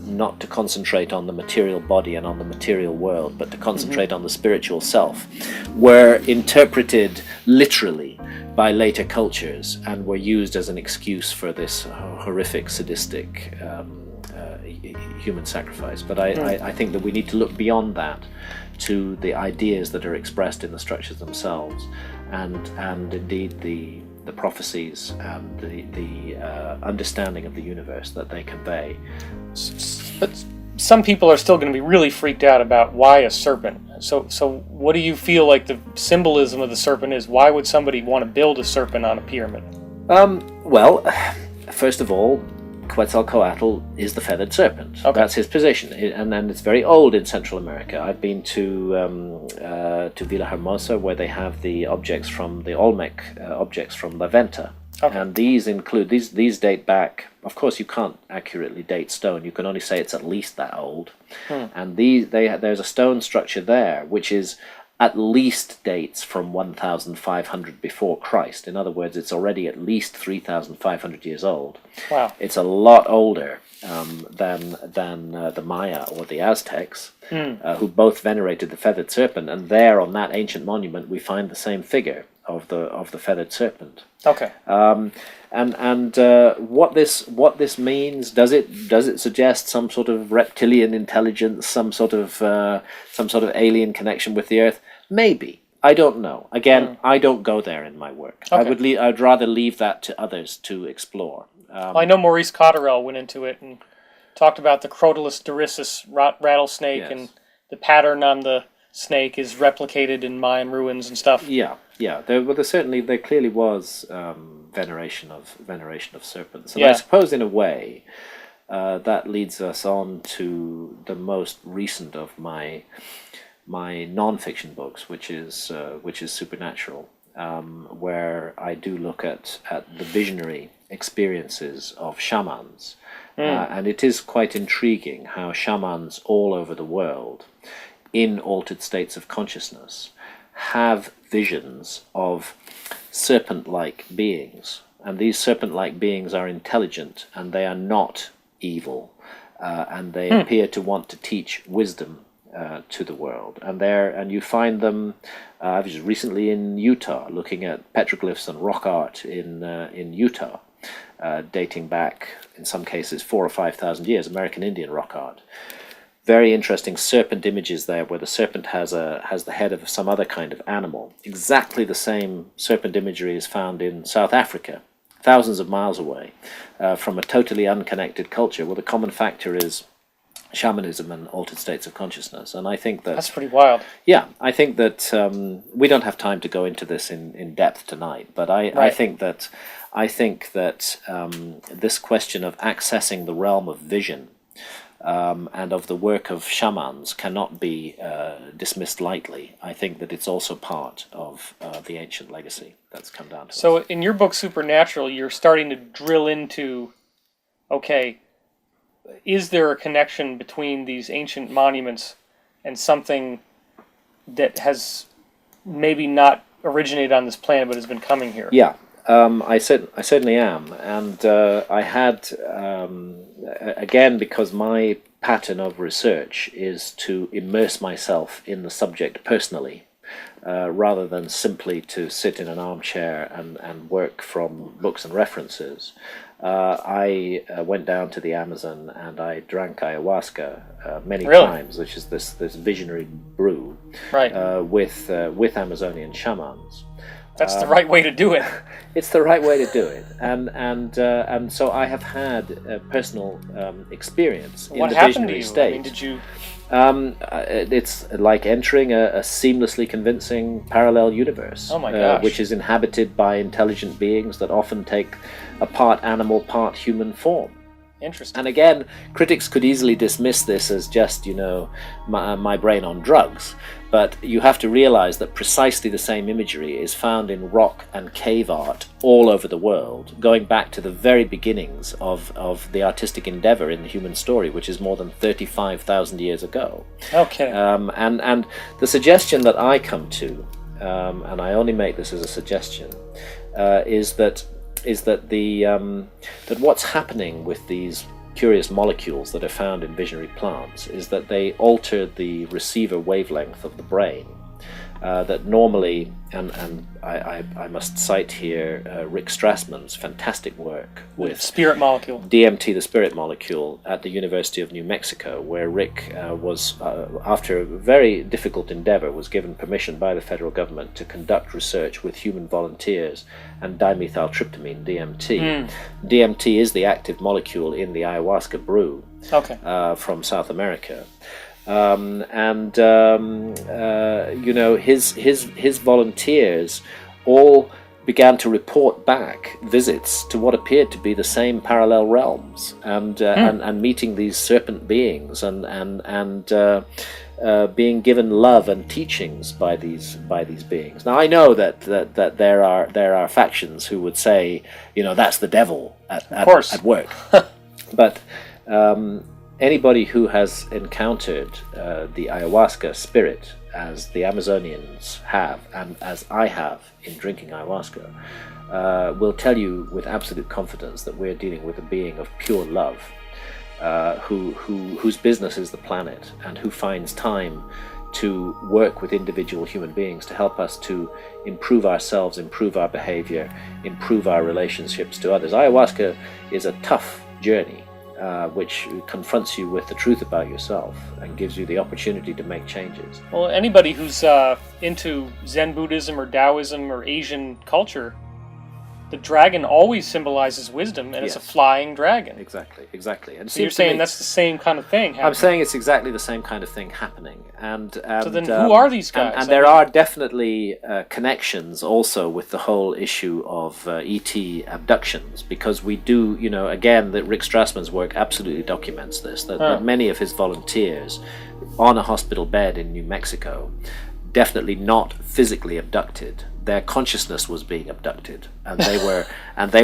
not to concentrate on the material body and on the material world, but to concentrate on the spiritual self, were interpreted literally by later cultures and were used as an excuse for this horrific, sadistic human sacrifice. But I think that we need to look beyond that to the ideas that are expressed in the structures themselves, and indeed the prophecies and the understanding of the universe that they convey. But some people are still going to be really freaked out about why a serpent. So what do you feel like the symbolism of the serpent is? Why would somebody want to build a serpent on a pyramid? Well, first of all, Quetzalcoatl is the feathered serpent. Okay. That's his position, and then it's very old in Central America. I've been to Villahermosa, where they have the objects from the Olmec objects from La Venta, and these include these date back. Of course, you can't accurately date stone. You can only say it's at least that old. And there's a stone structure there which is at least dates from 1,500 before Christ. In other words, it's already at least 3,500 years old. Wow! It's a lot older than the Maya or the Aztecs, who both venerated the feathered serpent. And there, on that ancient monument, we find the same figure of the feathered serpent. Okay. And what this means, does it suggest some sort of reptilian intelligence, some sort of alien connection with the Earth? Maybe. I don't know. Again, I don't go there in my work. Okay. I'd rather leave that to others to explore. I know Maurice Cotterell went into it and talked about the Crotalus dorissus rattlesnake, yes, and the pattern on the snake is replicated in Mayan ruins and stuff. Yeah. There clearly was veneration of serpents, and I suppose in a way that leads us on to the most recent of my non-fiction books, which is Supernatural, where I do look at the visionary experiences of shamans, and it is quite intriguing how shamans all over the world, in altered states of consciousness, have visions of serpent-like beings, and these serpent-like beings are intelligent, and they are not evil, and they appear to want to teach wisdom to the world. And you find them. I was recently in Utah, looking at petroglyphs and rock art in Utah, dating back in some cases 4,000 or 5,000 years. American Indian rock art. Very interesting serpent images there, where the serpent has the head of some other kind of animal. Exactly the same serpent imagery is found in South Africa, thousands of miles away, from a totally unconnected culture. Well, the common factor is shamanism and altered states of consciousness, and I think that's pretty wild. Yeah, I think that we don't have time to go into this in depth tonight, but I think that this question of accessing the realm of vision and of the work of shamans cannot be dismissed lightly. I think that it's also part of the ancient legacy that's come down to us. So in your book Supernatural, you're starting to drill into, is there a connection between these ancient monuments and something that has maybe not originated on this planet but has been coming here? Yeah. I certainly am, and I had, again, because my pattern of research is to immerse myself in the subject personally, rather than simply to sit in an armchair and work from books and references. I went down to the Amazon and I drank ayahuasca many times, which is this visionary brew, with Amazonian shamans. That's the right way to do it. It's the right way to do it, and so I have had a personal experience in What the happened to visionary you? state. I mean, did you? It's like entering a seamlessly convincing parallel universe, Oh my gosh. which is inhabited by intelligent beings that often take a part animal, part human form. Interesting. And again, critics could easily dismiss this as just, my brain on drugs. But you have to realize that precisely the same imagery is found in rock and cave art all over the world, going back to the very beginnings of the artistic endeavor in the human story, which is more than 35,000 years ago. Okay. And the suggestion that I come to, and I only make this as a suggestion, is that what's happening with these curious molecules that are found in visionary plants is that they alter the receiver wavelength of the brain. That normally, and I must cite here Rick Strassman's fantastic work with spirit molecule. DMT, the spirit molecule, at the University of New Mexico, where Rick was, after a very difficult endeavor, was given permission by the federal government to conduct research with human volunteers and dimethyltryptamine, DMT. DMT is the active molecule in the ayahuasca brew from South America. His volunteers all began to report back visits to what appeared to be the same parallel realms, and meeting these serpent beings, and being given love and teachings by these beings. Now I know that there are factions who would say, that's the devil at work, but anybody who has encountered the ayahuasca spirit, as the Amazonians have, and as I have in drinking ayahuasca, will tell you with absolute confidence that we're dealing with a being of pure love, whose business is the planet, and who finds time to work with individual human beings to help us to improve ourselves, improve our behavior, improve our relationships to others. Ayahuasca is a tough journey, which confronts you with the truth about yourself and gives you the opportunity to make changes. Well, anybody who's into Zen Buddhism or Taoism or Asian culture, the dragon always symbolizes wisdom, and it's a flying dragon. Exactly. And so you're saying that's the same kind of thing happening? I'm saying it's exactly the same kind of thing happening. So then who are these guys? And there are definitely connections also with the whole issue of ET abductions, because we do, again, that Rick Strassman's work absolutely documents this, that many of his volunteers on a hospital bed in New Mexico, definitely not physically abducted. Their consciousness was being abducted, and they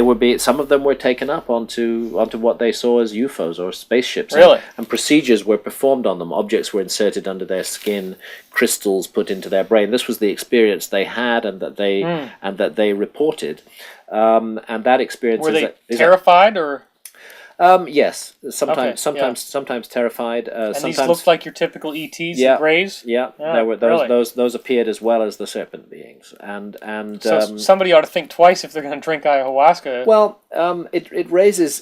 were being. Some of them were taken up onto what they saw as UFOs or spaceships. Really? And procedures were performed on them. Objects were inserted under their skin, crystals put into their brain. This was the experience they had, and that they reported. And that experience were they terrified or? Yes, sometimes terrified. And sometimes these looked like your typical ETs, the Greys? Yeah, there were those appeared as well as the serpent beings, and so somebody ought to think twice if they're going to drink ayahuasca. Well, it raises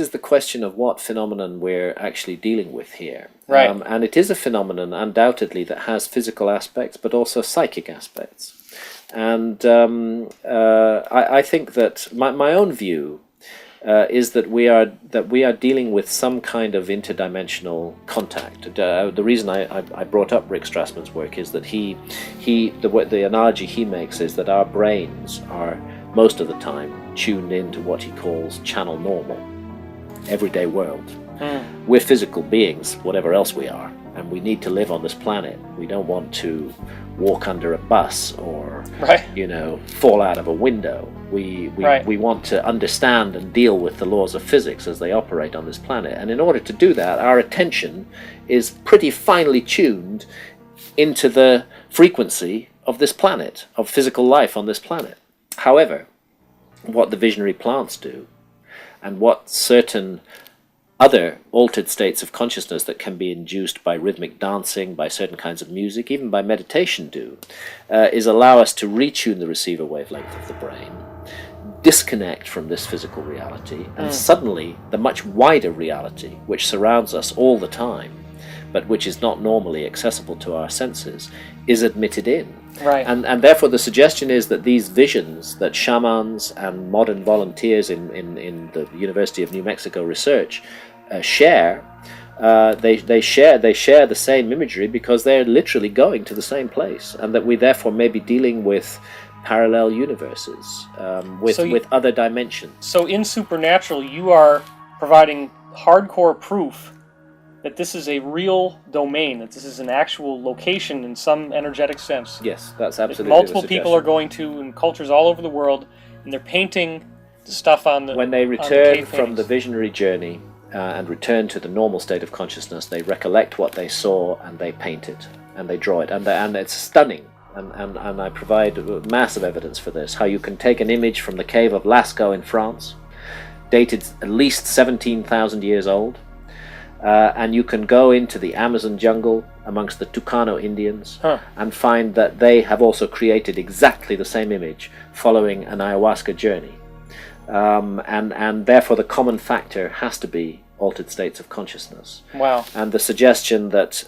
the question of what phenomenon we're actually dealing with here, right? And it is a phenomenon undoubtedly that has physical aspects, but also psychic aspects, and I think that my own view. Is that we are dealing with some kind of interdimensional contact. The reason I brought up Rick Strassman's work is that the analogy he makes is that our brains are most of the time tuned into what he calls channel normal, everyday world. We're physical beings, whatever else we are, and we need to live on this planet. We don't want to walk under a bus or fall out of a window. We want to understand and deal with the laws of physics as they operate on this planet. And in order to do that, our attention is pretty finely tuned into the frequency of this planet, of physical life on this planet. However, what the visionary plants do, and what certain other altered states of consciousness that can be induced by rhythmic dancing, by certain kinds of music, even by meditation do, is allow us to retune the receiver wavelength of the brain, disconnect from this physical reality, and suddenly the much wider reality, which surrounds us all the time, but which is not normally accessible to our senses, is admitted in. Right. And therefore the suggestion is that these visions that shamans and modern volunteers in the University of New Mexico research share, they share the same imagery because they're literally going to the same place, and that we therefore may be dealing with parallel universes, with other dimensions. So in Supernatural, you are providing hardcore proof that this is a real domain, that this is an actual location in some energetic sense. Yes, that's absolutely that multiple people are going to in cultures all over the world, and they're painting the stuff on the... When they return from the visionary journey and return to the normal state of consciousness, they recollect what they saw and they paint it and they draw it, and it's stunning. And I provide massive evidence for this, how you can take an image from the cave of Lascaux in France, dated at least 17,000 years old, and you can go into the Amazon jungle amongst the Tucano Indians and find that they have also created exactly the same image following an ayahuasca journey. And therefore the common factor has to be altered states of consciousness. Wow. And the suggestion that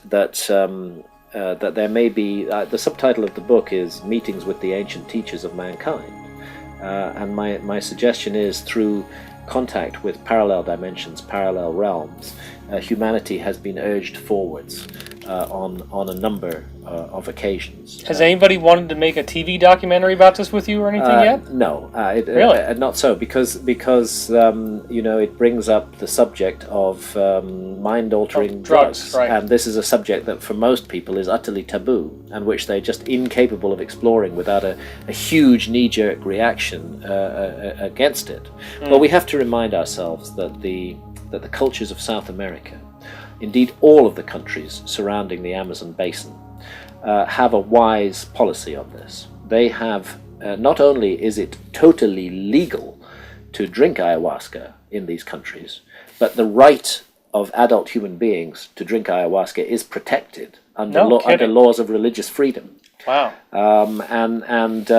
there may be, the subtitle of the book is Meetings with the Ancient Teachers of Mankind. And my suggestion is, through contact with parallel dimensions, parallel realms, humanity has been urged forwards on a number of occasions. Has anybody wanted to make a TV documentary about this with you or anything yet? No, really? Not so, because it brings up the subject of mind-altering drugs, right. And this is a subject that for most people is utterly taboo, and which they're just incapable of exploring without a huge knee-jerk reaction against it. Well, we have to remind ourselves that the cultures of South America, indeed all of the countries surrounding the Amazon basin, have a wise policy on this. They have, not only is it totally legal to drink ayahuasca in these countries, but the right of adult human beings to drink ayahuasca is protected under laws of religious freedom. Wow. And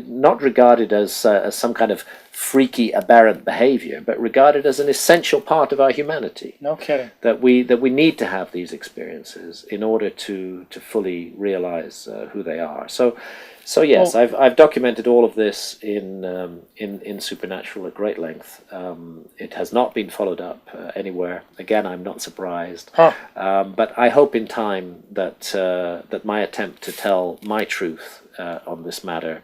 not regarded as some kind of freaky, aberrant behavior, but regarded as an essential part of our humanity. No kidding. That we need to have these experiences in order to fully realize who they are. So yes, well, I've documented all of this in Supernatural at great length. It has not been followed up anywhere. Again, I'm not surprised. But I hope in time that my attempt to tell my truth on this matter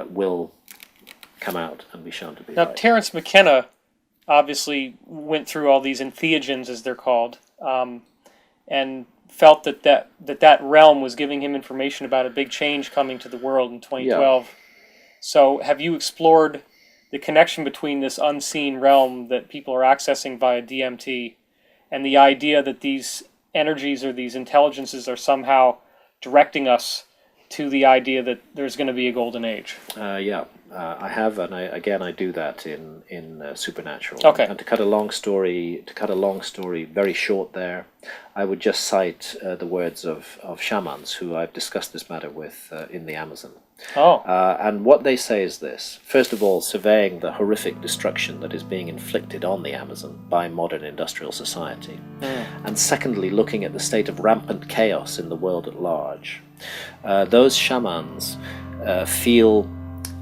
will come out and be shown to be right. Now, Terence McKenna obviously went through all these entheogens, as they're called, and felt that realm was giving him information about a big change coming to the world in 2012. Yeah. So have you explored the connection between this unseen realm that people are accessing via DMT and the idea that these energies or these intelligences are somehow directing us to the idea that there's going to be a golden age? I have, and I do that in Supernatural. Okay. And to cut a long story very short there, I would just cite the words of shamans who I've discussed this matter with in the Amazon. And what they say is this: first of all, surveying the horrific destruction that is being inflicted on the Amazon by modern industrial society, and secondly, looking at the state of rampant chaos in the world at large. Those shamans feel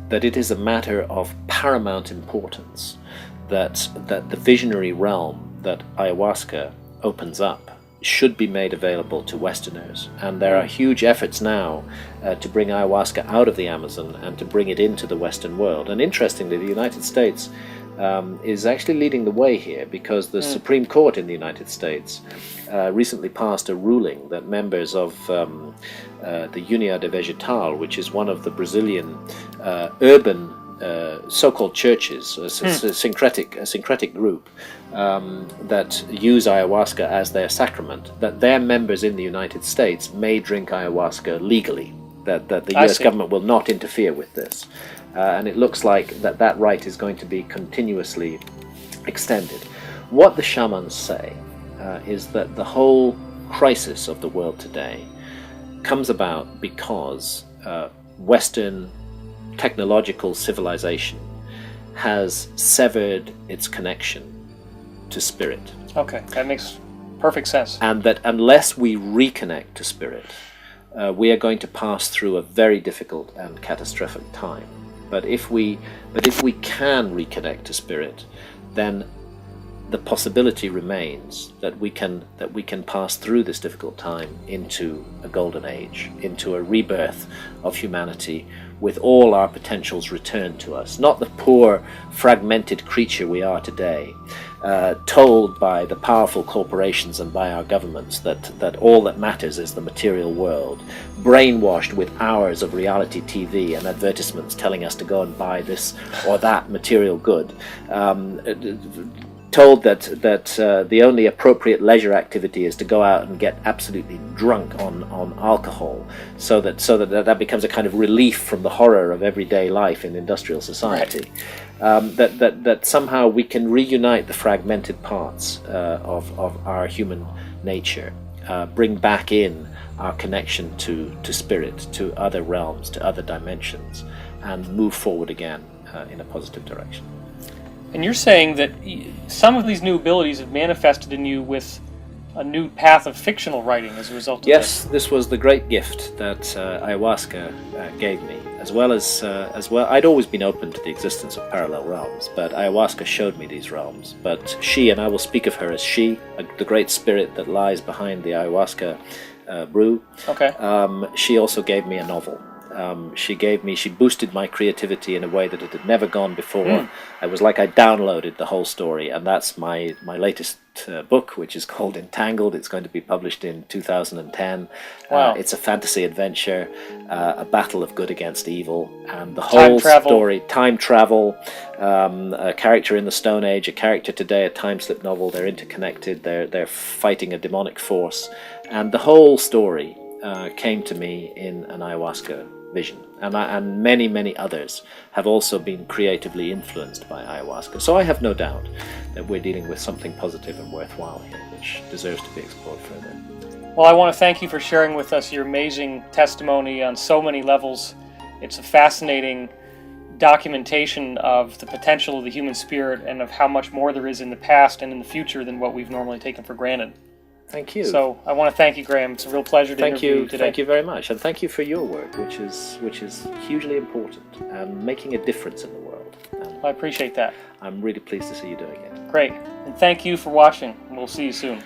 that it is a matter of paramount importance that the visionary realm that ayahuasca opens up should be made available to Westerners. And there are huge efforts now to bring ayahuasca out of the Amazon and to bring it into the Western world. And interestingly, the United States is actually leading the way here, because the Supreme Court in the United States recently passed a ruling that members of the Unidade Vegetal, which is one of the Brazilian urban so-called churches, a syncretic group that use ayahuasca as their sacrament, that their members in the United States may drink ayahuasca legally, that the US government will not interfere with this. And it looks like that right is going to be continuously extended. What the shamans say is that the whole crisis of the world today comes about because Western technological civilization has severed its connection to spirit. Okay, that makes Perfect sense. And that unless we reconnect to spirit, we are going to pass through a very difficult and catastrophic time. But if we can reconnect to spirit, then the possibility remains that we can pass through this difficult time into a golden age, into a rebirth of humanity, with all our potentials returned to us. Not the poor, fragmented creature we are today, told by the powerful corporations and by our governments that all that matters is the material world, brainwashed with hours of reality TV and advertisements telling us to go and buy this or that material good. Told that the only appropriate leisure activity is to go out and get absolutely drunk on alcohol, so that becomes a kind of relief from the horror of everyday life in industrial society. Right. That somehow we can reunite the fragmented parts of our human nature, bring back in our connection to spirit, to other realms, to other dimensions, and move forward again in a positive direction. And you're saying that some of these new abilities have manifested in you with a new path of fictional writing as a result of this. Yes, this was the great gift that ayahuasca gave me, as well. I'd always been open to the existence of parallel realms, but ayahuasca showed me these realms. But she, and I will speak of her as she, the great spirit that lies behind the ayahuasca brew. Okay. She also gave me a novel. She boosted my creativity in a way that it had never gone before. It was like I downloaded the whole story, and that's my latest book, which is called Entangled. It's going to be published in 2010. Wow. It's a fantasy adventure, a battle of good against evil, and the whole story, time travel, a character in the Stone Age, a character today, a time slip novel. They're interconnected. They're fighting a demonic force, and the whole story came to me in an ayahuasca vision, and many others have also been creatively influenced by ayahuasca. So I have no doubt that we're dealing with something positive and worthwhile here, which deserves to be explored further. Well, I want to thank you for sharing with us your amazing testimony on so many levels. It's a fascinating documentation of the potential of the human spirit and of how much more there is in the past and in the future than what we've normally taken for granted. Thank you. So I want to thank you, Graham. It's a real pleasure to interview you today. Thank you very much, and thank you for your work, which is hugely important and making a difference in the world. And I appreciate that. I'm really pleased to see you doing it. Great. And thank you for watching. We'll see you soon.